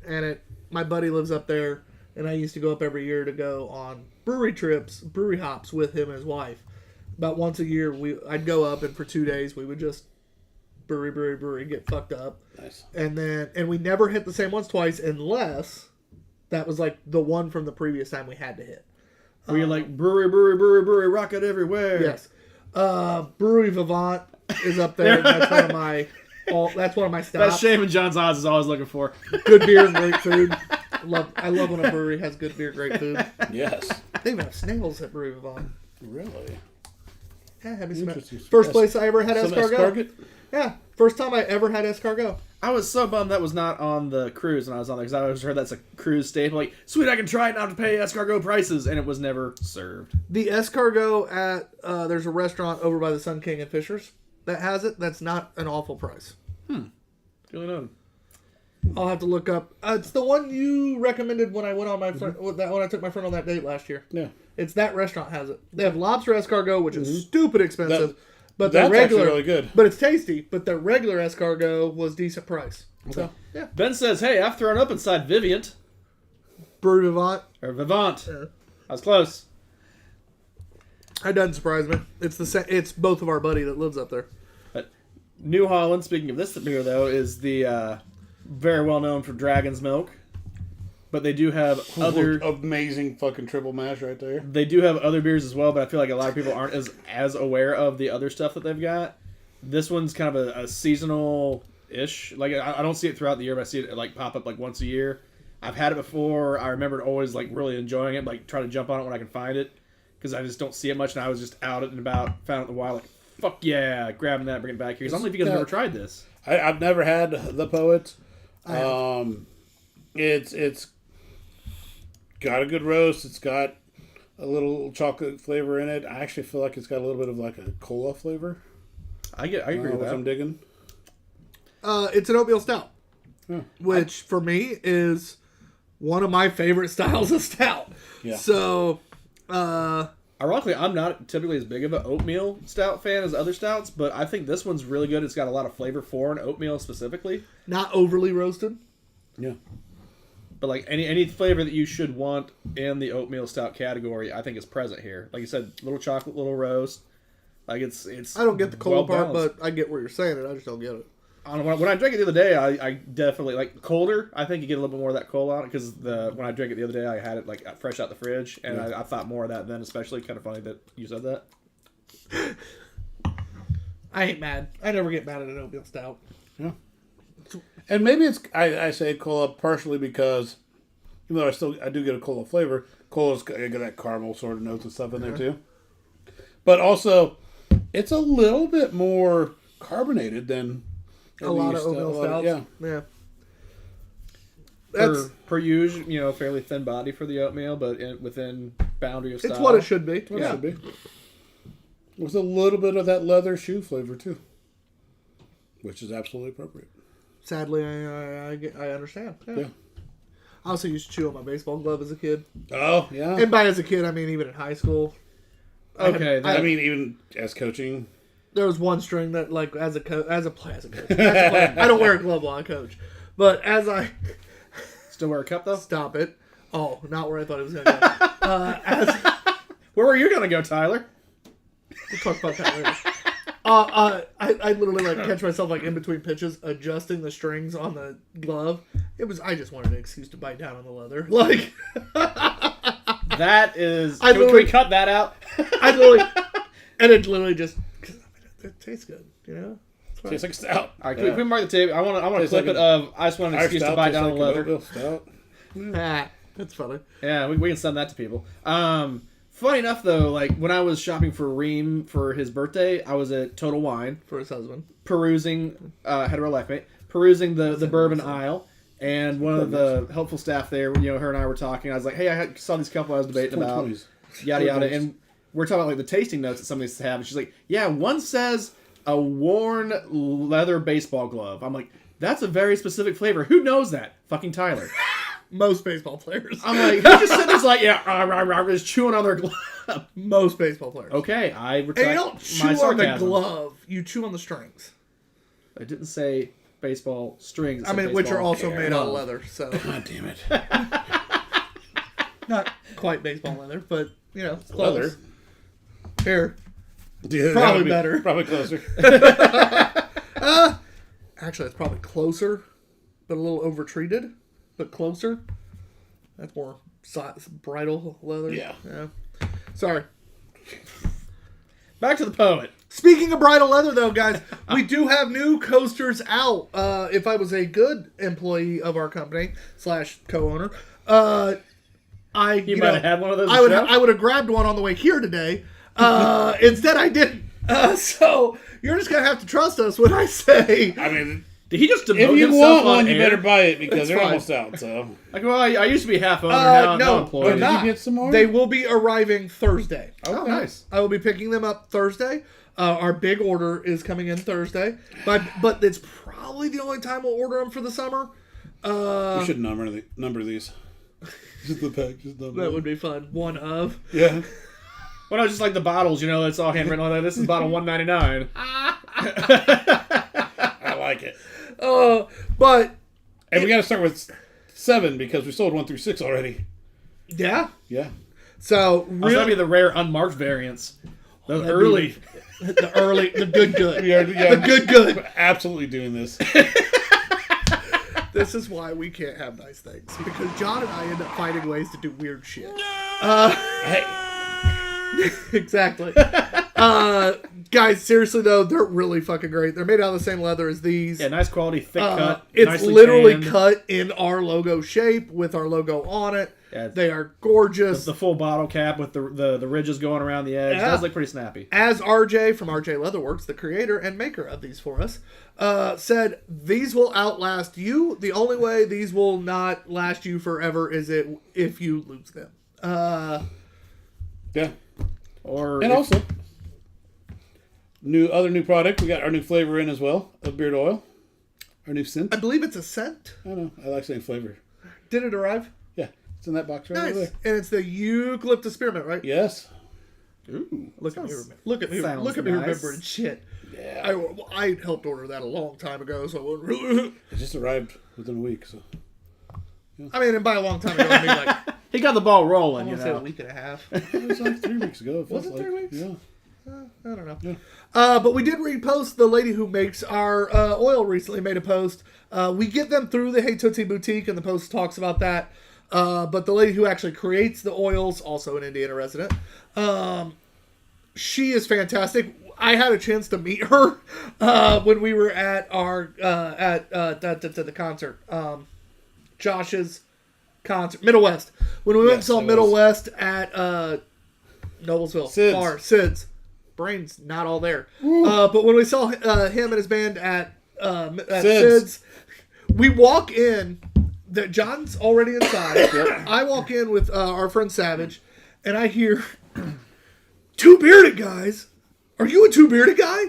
And my buddy lives up there, and I used to go up every year to go on brewery trips, brewery hops with him and his wife. About once a year, I'd go up, and for 2 days, we would just brewery, get fucked up. Nice. And we never hit the same ones twice unless that was like the one from the previous time we had to hit. Where you're like, brewery, rocket everywhere. Yes. Brewery Vivant is up there. That's one of my stops. That's Shame and John's odds is always looking for. Good beer and great food. I love when a brewery has good beer, great food. Yes. They even have snails at Brewery Vivant. Really? Yeah, have you Interesting. First place I ever had Some escargot. escargot? Yeah, first time I ever had escargot. I was so bummed that was not on the cruise when I was on there, because I always heard that's a cruise staple. Like, sweet, I can try it not to pay escargot prices, and it was never served. The escargot at there's a restaurant over by the Sun King and Fishers that has it. That's not an awful price. Really known. I'll have to look up. It's the one you recommended when I went on my friend when I took my friend on that date last year. Yeah. It's that restaurant has it. They have lobster escargot, which is stupid expensive, but That's the regular actually really good. But it's tasty. But the regular escargot was decent price. So yeah, Ben says, hey, I've thrown up inside Viviant. Brewery Vivant. Or Vivant. Yeah. I was close. That doesn't surprise me. It's both of our buddy that lives up there. But New Holland, speaking of this beer, though, is the very well known for Dragon's Milk. But they do have other... Amazing fucking triple mash right there. They do have other beers as well, but I feel like a lot of people aren't as aware of the other stuff that they've got. This one's kind of a seasonal-ish. Like, I don't see it throughout the year, but I see it like pop up like once a year. I've had it before. I remember always like really enjoying it, like try to jump on it when I can find it, because I just don't see it much, and I was just out and about, found it in the wild, like, fuck yeah, grabbing that, bringing it back here. Because I don't know if you guys have ever tried this. I've never had the Poet. I It's got a good roast. It's got a little chocolate flavor in it. I actually feel like it's got a little bit of like a cola flavor. I agree with Which that. I'm digging. It's an oatmeal stout, Yeah. which for me is one of my favorite styles of stout. Yeah. So, Ironically, I'm not typically as big of an oatmeal stout fan as other stouts, but I think this one's really good. It's got a lot of flavor for an oatmeal specifically. not overly roasted. Yeah. But like any flavor that you should want in the oatmeal stout category, I think is present here. Like you said, little chocolate, little roast. Like it's. I don't get the cola well part, balanced. but I get where you're saying it. I just don't get it. I don't know, when I drank it the other day, I definitely like colder. I think you get a little bit more of that cola on it, because when I drank it the other day, I had it like fresh out the fridge, and I thought more of that then. Especially kind of funny that you said that. I ain't mad. I never get mad at an oatmeal stout. Yeah. And maybe it's I say cola partially because even though I do get a cola flavor, cola's got that caramel sort of notes and stuff in there too. But also, it's a little bit more carbonated than A lot of oatmeal stouts. Yeah. Per usual, fairly thin body for the oatmeal, but within boundary of style. It's what it should be. What it should be. With a little bit of that leather shoe flavor too, which is absolutely appropriate. Sadly, I understand. Yeah. I also used to chew on my baseball glove as a kid. Oh yeah. And by as a kid, I mean even in high school. Okay. I mean, even as coaching. There was one string that, like, as a coach, I don't wear a glove while I coach, but as I Still wear a cup though? stop it. Oh, not where I thought it was going to go. Where were you gonna go, Tyler? We'll talk about that later. I literally like catch myself like in between pitches, adjusting the strings on the glove. I just wanted an excuse to bite down on the leather. Like that is. Can we cut that out? And it literally just. It tastes good, Tastes like stout. All right, can we mark the tape? I want to clip it of. I just want an excuse to bite down on the leather. That's funny. Yeah, we can send that to people. Funny enough, though, like when I was shopping for Reem for his birthday, I was at Total Wine For his husband. perusing hetero life mate, perusing the bourbon aisle, and one of the helpful staff there, her and I were talking. I was like, "Hey, I saw this couple I was debating about, yada yada," and we're talking about like the tasting notes that some of these have, and she's like, "Yeah, one says a worn leather baseball glove." I'm like, "That's a very specific flavor. Who knows that? Fucking Tyler." Most baseball players. I'm like, he just sitting there like, just chewing on their glove. Most baseball players. Okay, I retract And you don't chew my on the sarcasm. glove. You chew on the strings. I didn't say baseball strings. I mean, which are also made out of leather. So God damn it. not quite baseball leather, but close. Leather. Here, Yeah, probably better. Probably closer. Actually, it's probably closer, but a little over-treated, but closer. That's more bridal leather. Yeah. Sorry. Back to the poet. Speaking of bridal leather, though, guys, we do have new coasters out. If I was a good employee of our company / co-owner, You might have had one of those. I would have grabbed one on the way here today. Instead, I didn't. So you're just gonna have to trust us when I say. I mean, did he just demote if you himself want one, on you air? better buy it because It's they're fine. almost out. So, Like, well, I used to be half owner, now No, employee. they're not. you get some more? They will be arriving Thursday. Oh, nice. I will be picking them up Thursday. Our big order is coming in Thursday, but it's probably the only time we'll order them for the summer. we should number these. Just the pack, just number. That would be fun. One of. Yeah. Well, no, just like the bottles, it's all handwritten on there. This is bottle 199. I like it. But And we got to start with 7 because we sold 1 through 6 already. yeah. Yeah. So That'd really, be the rare unmarked variants. The early. the good. We are, The good. We're absolutely doing this. This is why we can't have nice things, because John and I end up finding ways to do weird shit. Hey. Exactly. Guys, seriously though, they're really fucking great. They're made out of the same leather as these. Yeah, nice quality, thick cut. It's nicely literally tanned. cut in our logo shape with our logo on it. Yeah. They are gorgeous. The full bottle cap with the ridges going around the edge. Yeah. Does look pretty snappy. As RJ from RJ Leatherworks, the creator and maker of these for us, said, these will outlast you. The only way these will not last you forever is if you lose them. Yeah. Or And also, other new product. We got our new flavor in as well of beard oil. Our new scent. I believe it's a scent. I don't know. I like saying flavor. Did it arrive? Yeah. It's in that box right over Nice. there. And it's the eucalyptus spearmint, right? Yes. Ooh, Look at me sounds nice. remembering shit. Yeah. I helped order that a long time ago, so I wouldn't really... It just arrived within a week. So. I mean, and by a long time ago, I mean like... He got the ball I rolling, want to say a week and a half. It was like 3 weeks ago. Was it 3 weeks? Yeah. I don't know. Yeah. But we did repost. The lady who makes our oil recently made a post. We get them through the Hey Tootsie Boutique, and the post talks about that. But the lady who actually creates the oils, also an Indiana resident, she is fantastic. I had a chance to meet her when we were at our the concert. Josh's concert, Middle West. When we went and saw Middle West at Noblesville, Sid's. Brain's not all there. But when we saw him and his band at Sid's, we walk in. That John's already inside. I walk in with our friend Savage, and I hear two bearded guys. Are you a two bearded guy?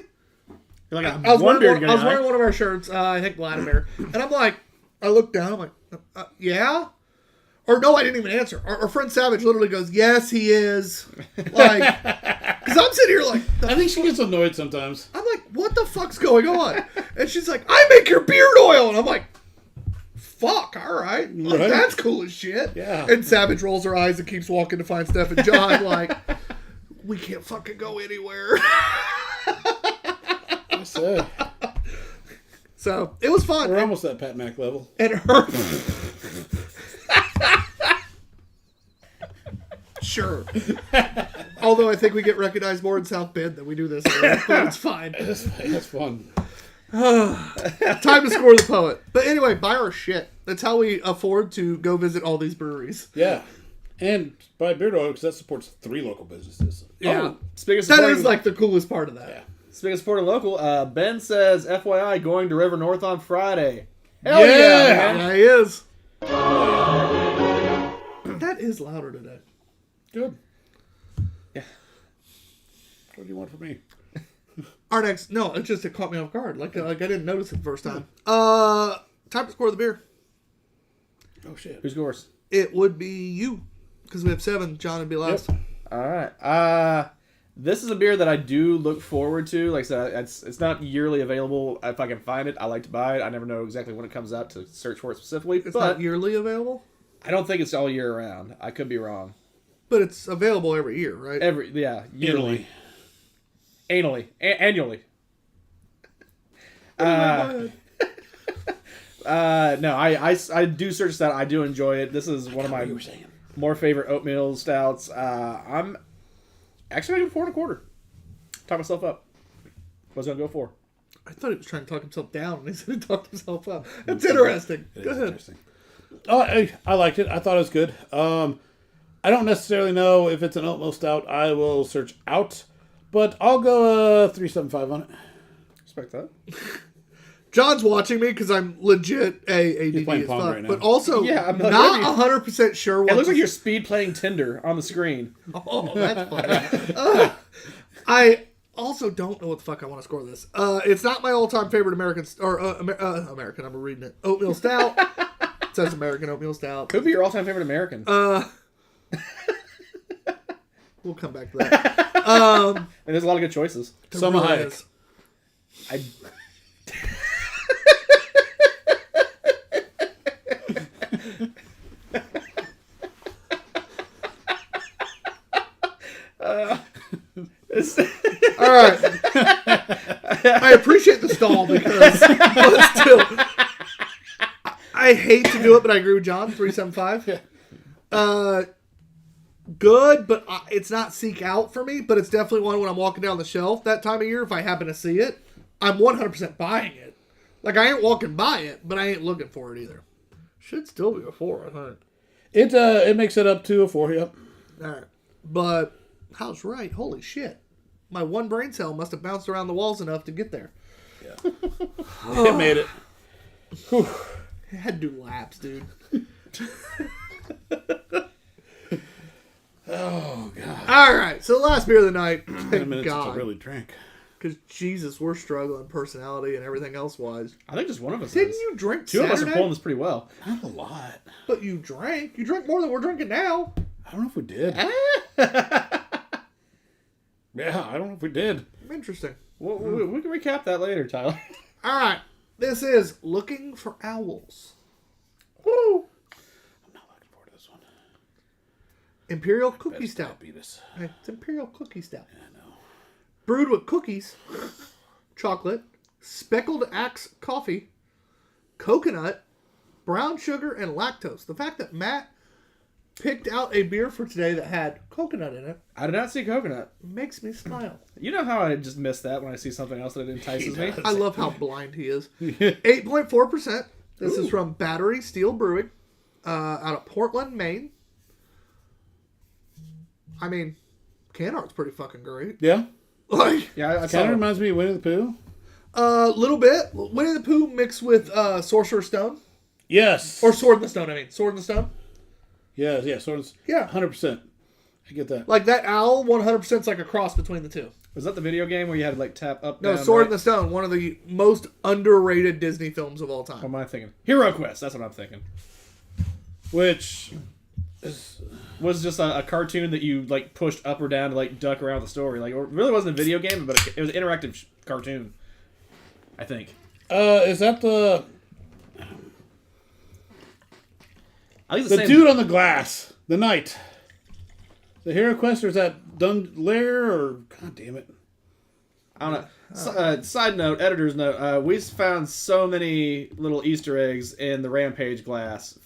You're like, I was wearing one of our shirts. I think Vladimir, and I'm like, I look down. I'm like, yeah. Or no, I didn't even answer. Our friend Savage literally goes, yes, he is. Like, because I'm sitting here like... I think she gets annoyed sometimes. I'm like, what the fuck's going on? And she's like, I make your beard oil. And I'm like, fuck, all right. Like, that's cool as shit. Yeah. And Savage rolls her eyes and keeps walking to find Steph and John like, we can't fucking go anywhere. So, it was fun. We're almost at Pat Mac level. And her... Sure. Although I think we get recognized more in South Bend than we do this area, but it's fine. That's fun. Time to score the poet. But anyway, buy our shit. That's how we afford to go visit all these breweries. Yeah. And buy beard oil because that supports 3 local businesses. Yeah. Oh, speaking of that supporting, is like the coolest part of that. Yeah. Speaking of supporting local, Ben says, FYI, going to River North on Friday. Hell yeah, man. Yeah, he is. That is louder today. Good. Yeah. What do you want from me? Our next... No, it caught me off guard. Like I didn't notice it the first time. Time to score the beer. Oh, shit. Who scores? It would be you. Because we have 7. John would be last. Yep. All right. This is a beer that I do look forward to. Like I said, it's not yearly available. If I can find it, I like to buy it. I never know exactly when it comes out to search for it specifically. It's not yearly available? I don't think it's all year round. I could be wrong. But it's available every year, right? Yearly. Annually. No, I do search that. I do enjoy it. This is one of my more favorite oatmeal stouts. I'm actually going to go 4.25. Talk myself up. What's going to go for? I thought he was trying to talk himself down, and he said he talked himself up. That's interesting. Go ahead. Interesting. Oh, I liked it. I thought it was good. I don't necessarily know if it's an oatmeal stout. I will search out, but I'll go 3.75 on it. Respect that. John's watching me because I'm legit ADD playing as Pong fuck, right now. but also I'm not 100% sure what. It looks like you're speed playing Tinder on the screen. Oh, that's funny. I also don't know what the fuck I want to score this. It's not my all-time favorite American. I'm reading it. Oatmeal stout. It says American oatmeal stout. Could be your all-time favorite American. We'll come back to that. And there's a lot of good choices. Summer Hayek. I All right. I appreciate the stall because but still, I hate to do it, but I agree with John. 3.75. Good, but it's not seek out for me. But it's definitely one when I'm walking down the shelf that time of year. If I happen to see it, I'm 100% buying it. Like I ain't walking by it, but I ain't looking for it either. Should still be a 4, I think. It makes it up to a 4. Yep. All right, but Hal's right. Holy shit. My one brain cell must have bounced around the walls enough to get there. Yeah. It made it. Whew. It had to do laps, dude. Oh, God. All right, so the last beer of the night. In a Thank minute since I God. really drank. Because, Jesus, we're struggling personality and everything else wise. I think just one of us Didn't is. you drink Two of us are Saturday? pulling this pretty well. Not a lot. But you drank. You drank more than we're drinking now. I don't know if we did. Yeah, I don't know if we did. Interesting. We can recap that later, Tyler. All right, this is Looking for Owls. Woo! I'm not looking forward to this one. Imperial Cookie Stout. Diabetes. Hey, it's Imperial Cookie Stout. Yeah, I know. Brewed with cookies, chocolate, speckled axe coffee, coconut, brown sugar, and lactose. The fact that Matt picked out a beer for today that had coconut in it. I did not see coconut. Makes me smile. You know how I just miss that when I see something else that entices me? I love how blind he is. 8.4%. This is from Battery Steel Brewing out of Portland, Maine. I mean, can art's pretty fucking great. Yeah. Like, Yeah, I Kind of reminds me of Winnie the Pooh. a little bit. Winnie the Pooh mixed with Sorcerer's Stone. Yes. Or Sword in the Stone, I mean. Sword in the Stone. Yeah. So it's Yeah. 100%. I get that. Like that owl, 100% is like a cross between the two. Was that the video game where you had to like tap up? No, down, Sword right? in the Stone, one of the most underrated Disney films of all What time. am I thinking? Hero Quest. That's what I'm thinking. Which Was just a cartoon that you like pushed up or down to like duck around the story. Like it really wasn't a video game, but it was an interactive cartoon. I think. is that the I think the dude on the glass? The knight. The Hero Quest, or is that Lair, or god damn it? I don't know. Side note, editor's note. We found so many little Easter eggs in the Rampage glass.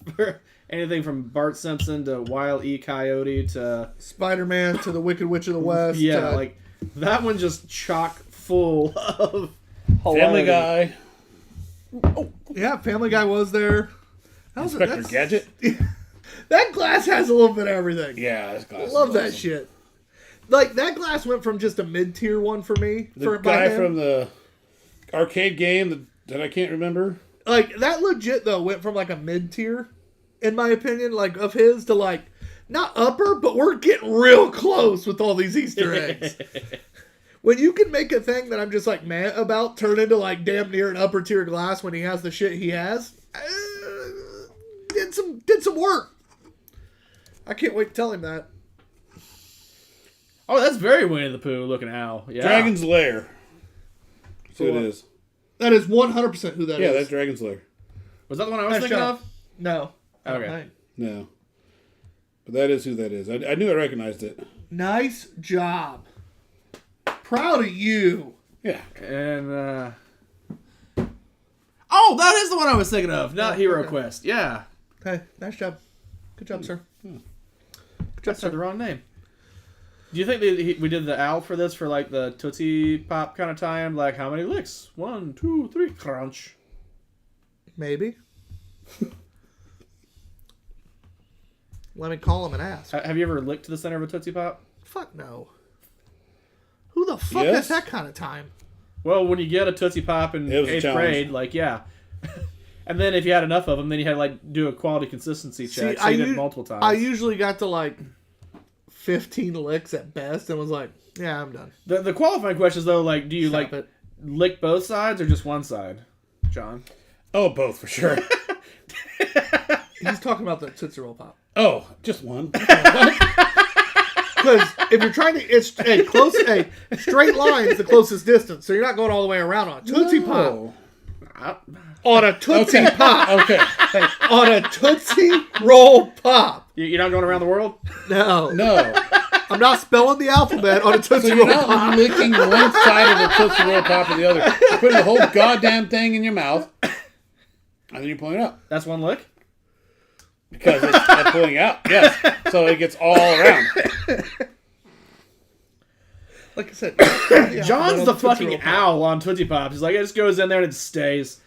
Anything from Bart Simpson to Wile E. Coyote to Spider-Man to the Wicked Witch of the West. yeah, like that one just chock full of Family hilarity. Guy. Yeah, Family Guy was there. That was Inspector Gadget. That glass has a little bit of everything. Yeah, this glass. I love is that awesome. shit. Like, that glass went from just a mid-tier one for me. The guy from the arcade game that I can't remember. Like, that legit, though, went from, like, a mid-tier, in my opinion, like, of his to, like, not upper, but we're getting real close with all these Easter eggs. When you can make a thing that I'm just, like, mad about turn into, like, damn near an upper-tier glass when he has the shit he has, did some work. I can't wait to tell him that. Oh, that's very Winnie the Pooh looking owl. Yeah. Dragon's Lair. That's who it is. That is 100% who that is. Yeah, that's Dragon's Lair. Was that the one I was Nice thinking job. of? No. Okay. Right. No. But that is who that is. I knew I recognized it. Nice job. Proud of you. Yeah. And oh, that is the one I was thinking of, not Hero Quest. Yeah. Hey, nice job. Good job, sir. I said the wrong name. Do you think we did the owl for this for like the Tootsie Pop kind of time? Like how many licks? 1, 2, 3, crunch. Maybe. Let me call him and ask. Have you ever licked to the center of a Tootsie Pop? Fuck no. Who the fuck Yes. has that kind of time? Well, when you get a Tootsie Pop in It was a 8th challenge. grade, like yeah. And then if you had enough of them, then you had to like do a quality consistency check. So you did it multiple times. I usually got to like 15 licks at best and was like, yeah, I'm done. The qualifying questions though, like do you Stop like it. lick both sides or just one side, John? Oh, both for sure. He's talking about the Tootsie Roll Pop. Oh, just one. Because if you're trying to, it's a straight line is the closest distance, so you're not going all the way around on a Tootsie Pop. No. On a Tootsie Okay. Pop. Okay. Hey, on a Tootsie Roll Pop. You're not going around the world? No. No. I'm not spelling the alphabet on a Tootsie So Roll you're Pop. not licking one side of the Tootsie Roll Pop or the other. You're putting the whole goddamn thing in your mouth, and then you're pulling it out. That's one lick? Because it's pulling out. Yes. So it gets all around. Like I said, John's the Tootsie Roll fucking Pop. owl on Tootsie Pops. He's like, it just goes in there and it stays.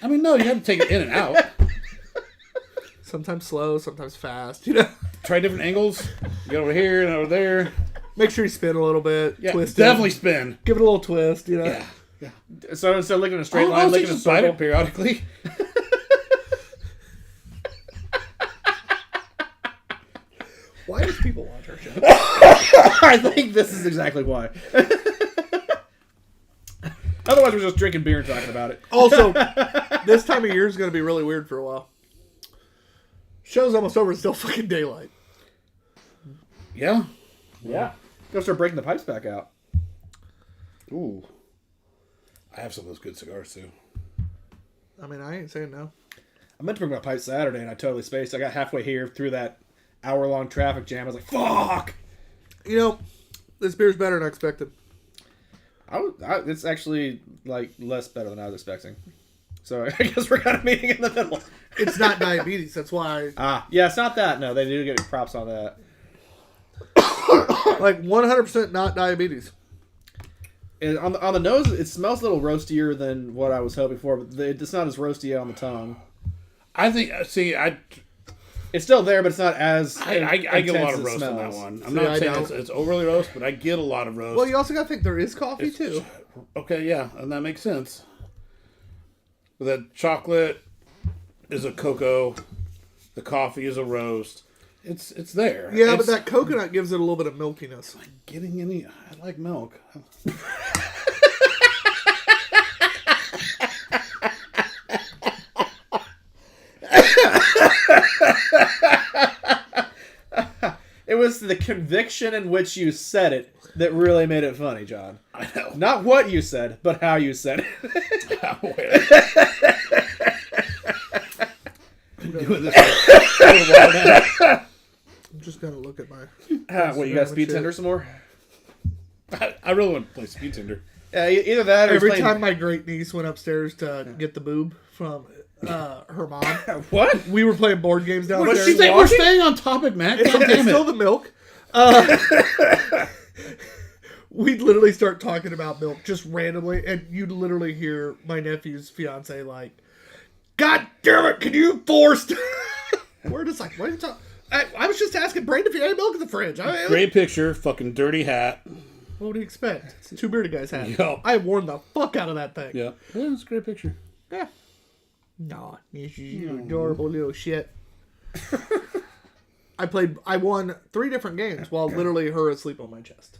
I mean, no, you have to take it in and out. Sometimes slow, sometimes fast. You know, Try different angles. Get over here and over there. make sure you spin a little bit. Yeah, twist definitely it. spin. Give it a little twist. You know. Yeah. So instead of licking a straight I'll line, licking a just bite circle. it periodically. Why does people watch our show? I think this is exactly why. Otherwise, we're just drinking beer and talking about it. Also, this time of year is going to be really weird for a while. Show's almost over. It's still fucking daylight. Yeah. Yeah. Go start breaking the pipes back out. Ooh. I have some of those good cigars too. I mean, I ain't saying no. I meant to bring my pipe Saturday and I totally spaced. I got halfway here through that hour-long traffic jam. I was like, fuck! You know, this beer's better than I expected. It's actually like less better than I was expecting. So I guess we're kind of meeting in the middle. It's not diabetes. That's why. Yeah, it's not that. No, they do get props on that. Like 100% not diabetes. And on the nose, it smells a little roastier than what I was hoping for, but it's not as roasty on the tongue. I think. It's still there, but it's not as. I get a lot intense of as roast it on that smells. one. I'm not I saying don't. it's overly roast, but I get a lot of roast. Well, you also got to think there is coffee too. Okay, yeah, and that makes sense. But that chocolate is a cocoa, the coffee is a roast. It's there. Yeah, but that coconut gives it a little bit of milkiness. Getting any? I like milk. It was the conviction in which you said it that really made it funny, John. I know. Not what you said, but how you said it. I'm doing this for a little while now. I'm just gonna look at my. What, you got speed tender some more? I really want to play Speed Tender. Yeah, either that or Every playing- time my great niece went upstairs to get the boob from her mom, What? we were playing board games downstairs. We're staying on topic, Matt. It's, God it's damn still it. the milk. We'd literally start talking about milk just randomly, and you'd literally hear my nephew's fiance like, "God damn it, can you force?" We're just like, "What are you talking?" I was just asking Brandon if he had milk in the fridge. Great picture, fucking dirty hat. What would you expect? It's a two bearded guy's hat. Yo. I worn the fuck out of that thing. Yeah, it's a great picture. Yeah. Nah, you adorable little shit. I won 3 different games while literally her asleep on my chest.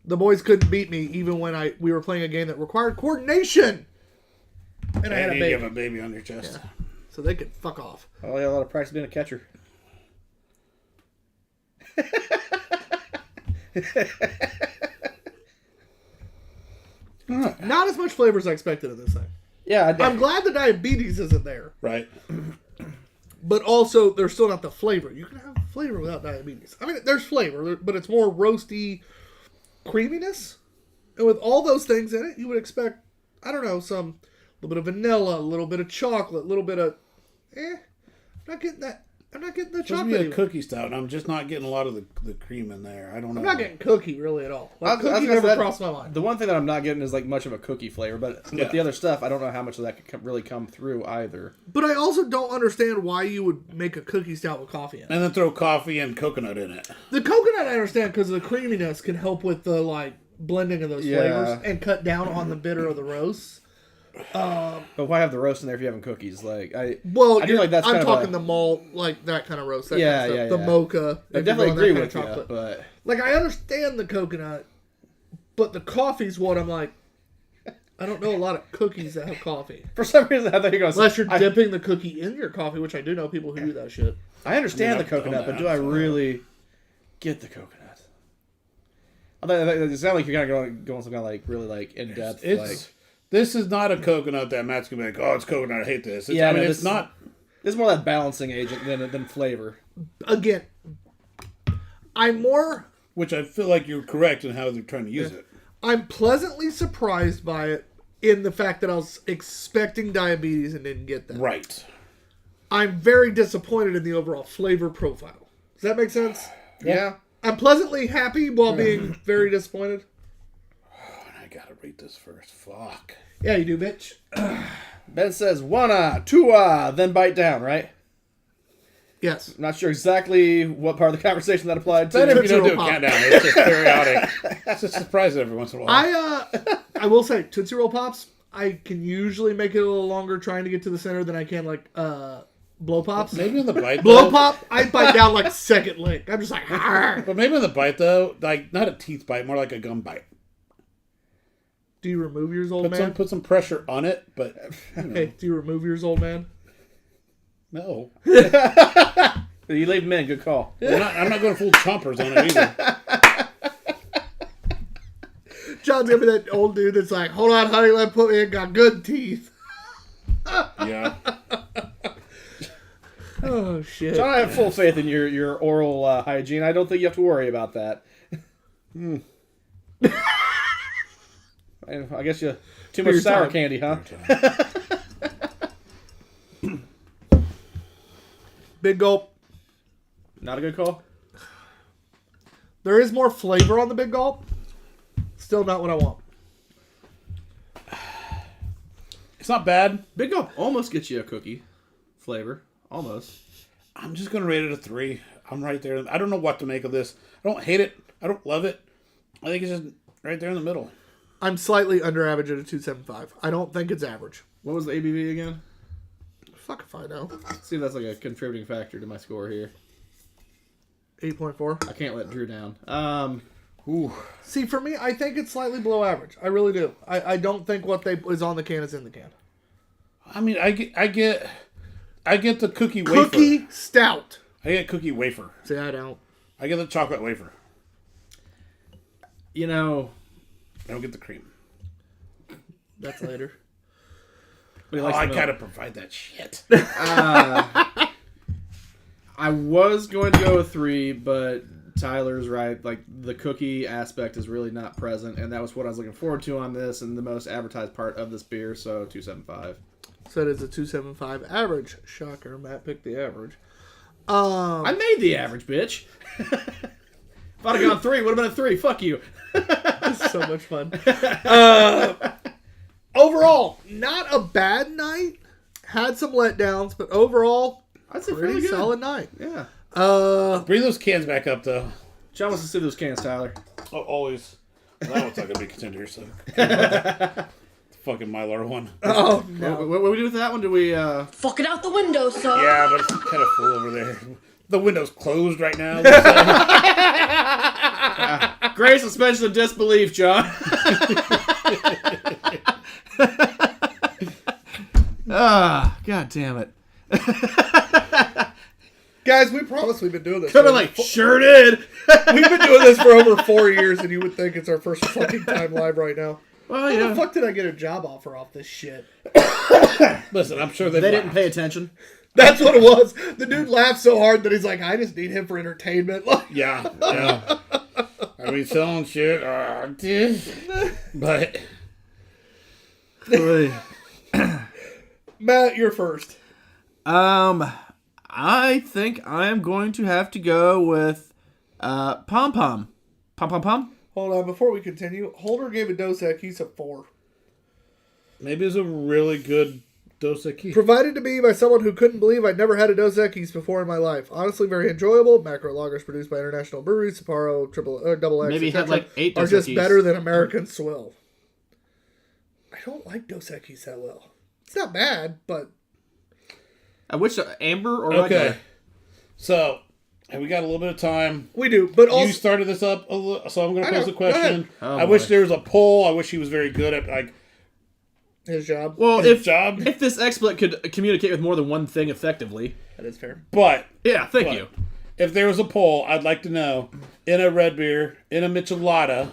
The boys couldn't beat me even when we were playing a game that required coordination. And I had a You baby. have a baby on your chest. So they could fuck off. Oh, yeah, a lot of practice being a catcher. Not as much flavor as I expected in this thing. Yeah, I'm glad the diabetes isn't there. Right. But also, there's still not the flavor. You can have flavor without diabetes. I mean, there's flavor, but it's more roasty creaminess. And with all those things in it, you would expect, I don't know, some little bit of vanilla, a little bit of chocolate, a little bit of, I'm not getting that. I'm not getting the It's supposed chocolate. to be a even. cookie stout, and I'm just not getting a lot of the cream in there. I don't know. I'm not getting cookie really at all. I Like, was cookie gonna never say crossed my mind. The one thing that I'm not getting is like much of a cookie flavor, but Yeah. with the other stuff, I don't know how much of that could really come through either. But I also don't understand why you would make a cookie stout with coffee in it. And then throw coffee and coconut in it. The coconut I understand because the creaminess can help with the like blending of those flavors and cut down on the bitter of the roast. But why have the roast in there if you having cookies? Like I Well, I do like that's I'm kind talking of the malt, like that kind of roast. That Yeah, kind of yeah, stuff. yeah. The mocha. I if definitely you're agree going with that you, kind of chocolate. but Like I understand the coconut, but the coffee's what I'm like. I don't know a lot of cookies that have coffee. for some reason I thought you were going Unless you're dipping the cookie in your coffee, which I do know people who do that shit. I understand the I've done coconut, but that, do I so- really get the coconut? I thought it sounds like you're kind of going some kind of like really like in depth. This is not a coconut that Matt's gonna be like, oh, it's coconut. I hate this. Yeah, I mean, no, it's this- not. It's more that balancing agent than flavor. Again, I'm Which I feel like you're correct in how they're trying to use it. I'm pleasantly surprised by it in the fact that I was expecting diabetes and didn't get that. Right. I'm very disappointed in the overall flavor profile. Does that make sense? Yeah. I'm pleasantly happy while being very disappointed. I gotta rate this first. Fuck. Yeah, you do, bitch. Ben says 1 2 then bite down, right? Yes. I'm not sure exactly what part of the conversation that applied to. Better if you don't do a Tootsie Roll Pop. countdown. It's just periodic. It's just a surprise every once in a while. I will say, Tootsie Roll Pops, I can usually make it a little longer trying to get to the center than I can, like, Blow Pops. Maybe in the bite, Blow though. Pop, I bite down like second lick. I'm just like, "Arr." But maybe in the bite, though, like, not a teeth bite, more like a gum bite. Do you remove yours, old man? Put some pressure on it, but Hey, do you remove yours, old man? no. You leave them in, good call. I'm not going full chompers on it either. John's gonna be that old dude that's like, hold on, honey, let me put me in, got good teeth. Yeah. Oh, shit. John, I have full faith in your oral hygiene. I don't think you have to worry about that. I guess you too much your sour time. candy, huh? Big Gulp. Not a good call. There is more flavor on the Big Gulp. Still not what I want. It's not bad. Big Gulp almost gets you a cookie flavor. Almost. I'm just going to rate it a 3. I'm right there. I don't know what to make of this. I don't hate it. I don't love it. I think it's just right there in the middle. I'm slightly under average at a 2.75. I don't think it's average. What was the ABV again? Fuck if I know. Let's see if that's like a contributing factor to my score here. 8.4. I can't let Drew down. See, for me, I think it's slightly below average. I really do. I don't think what is on the can is in the can. I mean, I get the cookie wafer. Cookie stout. I get cookie wafer. See, I don't. I get the chocolate wafer. You know, I don't get the cream. That's later. I gotta provide that shit. I was going to go with 3, but Tyler's right. Like, the cookie aspect is really not present, and that was what I was looking forward to on this and the most advertised part of this beer, so 2.75. So it is a 2.75 average. Shocker, Matt picked the average. I made the average, bitch. If I'd have gone 3, it would have been a 3. Fuck you. It's so much fun. Overall, not a bad night. Had some letdowns, but overall, I'd say pretty fairly good. solid night. Yeah. Bring those cans back up, though. John wants to see those cans, Tyler. Oh, always. Well, that one's not gonna be a contender, so. Fucking Mylar one. Oh, no. What do we do with that one? Do we, Fuck it out the window, son. Yeah, but it's kind of full over there. The window's closed right now. Great suspension of disbelief, John. God damn it. Guys, we promise we've been doing this. Could have been like, sure did. We've been doing this for over 4 years, and you would think it's our first fucking time live right now. Well, How yeah. the fuck did I get a job offer off this shit? Listen, I'm sure They didn't pay attention. That's what it was. The dude laughed so hard that he's like, I just need him for entertainment. Yeah. Are we selling shit? But Matt, you're first. I think I am going to have to go with Pom Pom. Pom Pom Pom? Hold on, before we continue, Holder gave a Dos Equis a 4. maybe it's a really good Dos Equis. Provided to me by someone who couldn't believe I'd never had a Dos Equis before in my life. Honestly, very enjoyable. Macro lagers produced by international breweries, Sapporo, Double X, Maybe it had etc., like 8 are Dos just Equis. better than American Swill. I don't like Dos Equis that well. It's not bad, but I wish Amber or Okay. regular. So, have we got a little bit of time? we do. But also, You started this up a little, so I'm going I to pose know. a Go ahead. question. Oh, I wish boy. there was a poll. I wish he was very good at like his job. Well, his job. if this expert could communicate with more than one thing effectively. That is fair. But Yeah, thank you. if there was a poll, I'd like to know in a red beer, in a Michelada,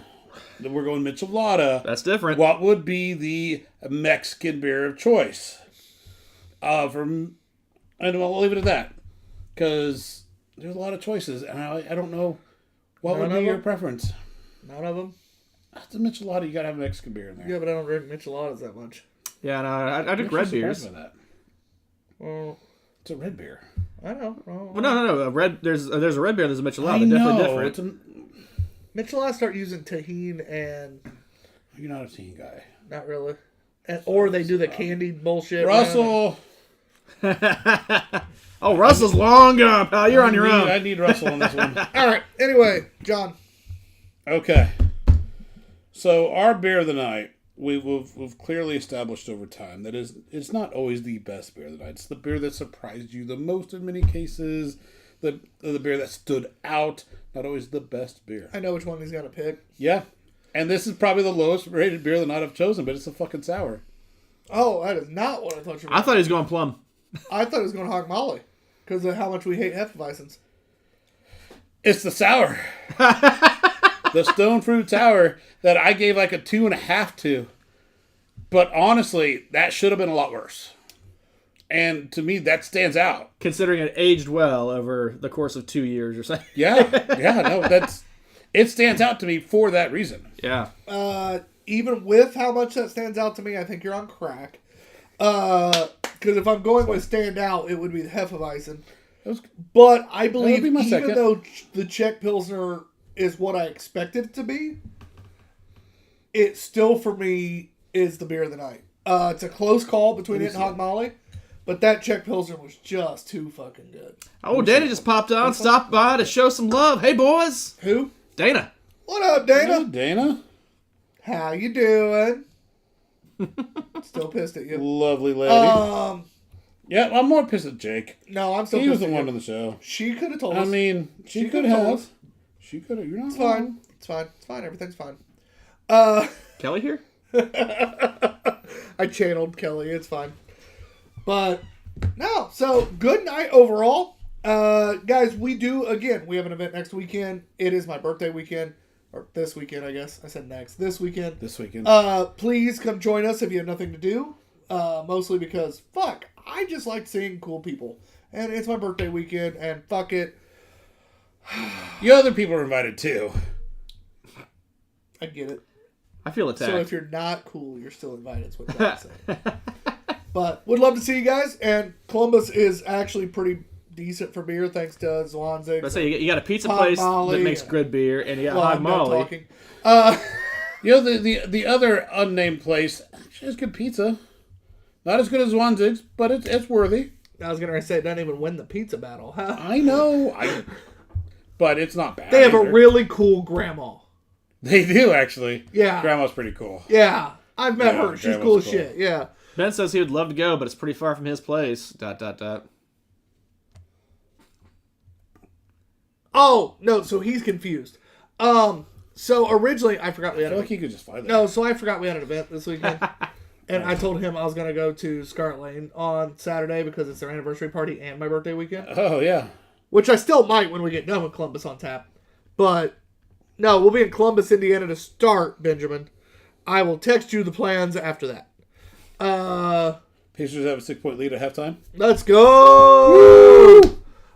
that we're going Michelada. That's different. What would be the Mexican beer of choice? And I'll leave it at that because there's a lot of choices, and I don't know what would None be of your them? preference. None of them. It's a Michelada. You gotta have Mexican beer in there. Yeah, but I don't drink micheladas that much. Yeah, no, I drink I'm red actually beers. surprised by that. Well, It's a red beer. I know. Well, Well, no. A red. There's a red beer. There's a Michelada. I They're know. definitely different. It's a, micheladas start using tahini and you're not a teen guy. not really. Or they do the candied bullshit. Russell. Oh, Russell's long gone, pal. You're on your own. I need Russell on this one. All right. Anyway, John. Okay. So our beer of the night, we've clearly established over time that it's not always the best beer of the night. It's the beer that surprised you the most in many cases. The beer that stood out. Not always the best beer. I know which one he's gonna pick. Yeah. And this is probably the lowest rated beer of the night I've chosen, but it's a fucking sour. Oh, that is not what I thought you were. I thought he was going plum. I thought it was going to Hog Molly because of how much we hate Hefeweizens. It's the sour. The stone fruit sour that I gave like a 2.5 to. But honestly, that should have been a lot worse. And to me, that stands out. Considering it aged well over the course of 2 years or so. Yeah, no, it stands out to me for that reason. Yeah. Even with how much that stands out to me, I think you're on crack. Because if I'm going with stand out, it would be the Hefeweizen. But I believe be my even second. though the Czech Pilsner is what I expected it to be, it still for me is the beer of the night. It's a close call between it and Hog Molly, but that Czech Pilsner was just too fucking good. Oh, Dana just popped on, stopped by to show some love. Hey, boys. Who? Dana. What up, Dana? Hello, Dana. How you doing? Still pissed at you. Lovely lady. Yeah, I'm more pissed at Jake. No, I'm still He was pissed the at one you. on the show. She could have told us. I mean, she could could've told have. us. She could have. You're not It's wrong. fine. It's fine. It's fine. Everything's fine. Kelly here? I channeled Kelly. It's fine. But, no. So, good night overall. Guys, we have an event next weekend. It is my birthday weekend. Or this weekend, I guess. I said next. This weekend. Please come join us if you have nothing to do. Mostly because, fuck, I just like seeing cool people. And it's my birthday weekend, and fuck it. The other people are invited too. I get it. I feel attacked. So if you're not cool, you're still invited. That's what I'm saying. But would love to see you guys. And Columbus is actually pretty decent for beer, thanks to Zwanzig. Let's say you got a pizza Hog place Molly. that makes good beer, and you got Well, Hog I'm not Molly. talking. You know, the other unnamed place actually has good pizza. Not as good as Zwanzig's, but it's worthy. I was gonna say it doesn't even win the pizza battle. Huh? I know. But it's not bad. They have a either. really cool grandma. They do, actually. Yeah. Grandma's pretty cool. Yeah, I've met Yeah, her. She's Grandma's cool as cool. shit. Yeah. Ben says he would love to go, but it's pretty far from his place. ... Oh no, so he's confused. So originally I forgot we I had feel an like you could just fly there. No, so I forgot we had an event this weekend. And I told him I was going to go to Scarlet Lane on Saturday because it's their anniversary party and my birthday weekend. Oh, yeah. Which I still might when we get done with Columbus on tap. But, no, we'll be in Columbus, Indiana to start, Benjamin. I will text you the plans after that. Pacers have a 6-point lead at halftime. Let's go!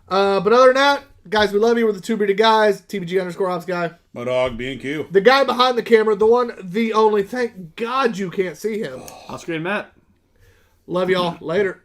But other than that, guys, we love you. We're the Two Bearded Guys, TBG_Ops guy. My dog, B&Q. The guy behind the camera, the one, the only. Thank God you can't see him. I'll screen Matt. Love y'all. Later.